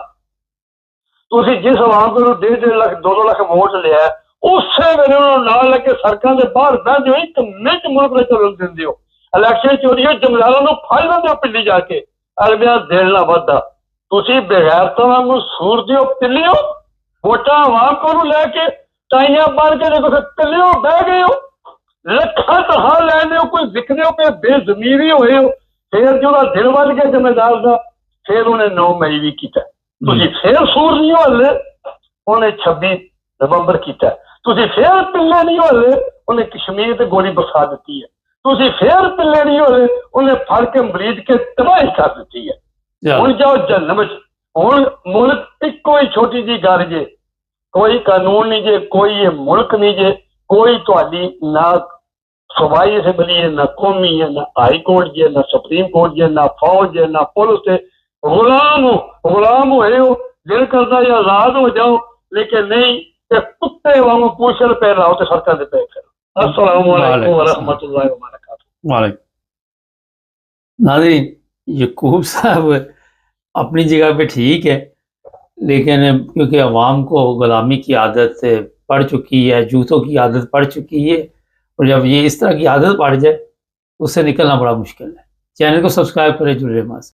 ਤੁਸੀਂ ਜਿਸ ਆਵਾਮ ਕੋਲੋਂ 1.5 ਲੱਖ 2 ਲੱਖ ਵੋਟ ਲਿਆ ਉਸੇ ਵੇਲੇ ਉਹਨਾਂ ਨਾਲ ਲੈ ਕੇ ਸੜਕਾਂ ਦੇ ਬਾਹਰ ਬਹਿੰਦੇ ਹੋ ਇੱਕ ਮਿੰਟ ਮੁਲਕ ਨੂੰ ਚੱਲਣ ਦਿੰਦੇ ਹੋ ਇਲੈਕਸ਼ਨ ਚੋਰੀ ਹੋ ਜ਼ਿੰਮੇਦਾਰਾਂ ਨੂੰ ਫੜ ਲੈਂਦੇ ਹੋ ਪਿੰਡੀ ਜਾ ਕੇ ਅਗਲਿਆਂ ਦਿਲ ਨਾ ਵੱਧਦਾ ਤੁਸੀਂ ਬਗੈਰਤਾਂ ਵਾਂਗੂ ਸੂਰਦੇ ਹੋ ਪਿੱਲਿਓ ਵੋਟਾਂ ਆਵਾਮ ਕੋਲੋਂ ਲੈ ਕੇ ਟਾਈਆਂ ਬਣ ਕੇ ਦੇਖੋ ਪਿੱਲਿਓ ਬਹਿ ਗਏ ਹੋ ਲੱਖਾਂ ਤਹਾ ਲੈਂਦੇ ਹੋ ਕੋਈ ਵਿਕਦੇ ਹੋ ਕਿ ਬੇਜ਼ਮੀਰੀ ਹੋਏ ਹੋ ਫਿਰ ਜਿਹਦਾ ਦਿਲ ਵੱਧ ਗਿਆ ਜ਼ਿੰਮੇਦਾਰ ਦਾ ਫਿਰ ਉਹਨੇ 9 ਮਈ ਵੀ ਕੀਤਾ ਤੁਸੀਂ ਫਿਰ ਸੂਰ ਨਹੀਂ ਹੋਲੇ ਉਹਨੇ 26 ਨਵੰਬਰ ਕੀਤਾ ਤੁਸੀਂ ਫਿਰ ਪਿੱਲੇ ਨਹੀਂ ਹੋਲੇ ਉਹਨੇ ਕਸ਼ਮੀਰ ਤੇ ਗੋਲੀ ਬਰਸਾ ਦਿੱਤੀ ਹੈ ਤੁਸੀਂ ਫਿਰ ਪਿੱਲੇ ਨਹੀਂ ਹੋਲੇ ਉਹਨੇ ਫੜ ਕੇ ਮਰੀਦ ਕੇ ਤਬਾਹੀ ਕਰ ਦਿੱਤੀ ਹੈ ਹੁਣ ਜਾਓ ਜਨਮ ਚ ਹੁਣ ਮੁਲਕ ਇੱਕੋ ਹੀ ਛੋਟੀ ਜਿਹੀ ਗੱਲ ਜੇ ਕੋਈ ਕਾਨੂੰਨ ਨਹੀਂ ਜੇ ਕੋਈ ਇਹ ਮੁਲਕ ਨਹੀਂ ਜੇ ਕੋਈ ਤੁਹਾਡੀ ਨਾ ਸੂਬਾਈ ਅਸੈਂਬਲੀ ਹੈ ਨਾ ਕੌਮੀ ਹੈ ਨਾ ਹਾਈ ਕੋਰਟ ਜੇ ਨਾ ਸੁਪਰੀਮ ਕੋਰਟ ਜੇ ਨਾ ਫੌਜ ਹੈ ਨਾ ਪੁਲਿਸ ਹੈ غلام ہوئے ہو، دل کرتا ہے آزاد ہو جاؤ، لیکن نہیں کہ کتے وانگو پوچھل پہ رہو تو سڑکوں دے پہ پھرو۔ السلام علیکم ورحمۃ اللہ وبرکاتہ۔ وعلیکم۔ ناظرین، یعقوب صاحب اپنی جگہ پہ ٹھیک ہے، لیکن کیونکہ عوام کو غلامی کی عادت پڑ چکی ہے، جوتوں کی عادت پڑ چکی ہے، اور جب یہ اس طرح کی عادت پڑ جائے تو اس سے نکلنا بڑا مشکل ہے۔ چینل کو سبسکرائب کریں، جڑے رہیں ہمارے ساتھ۔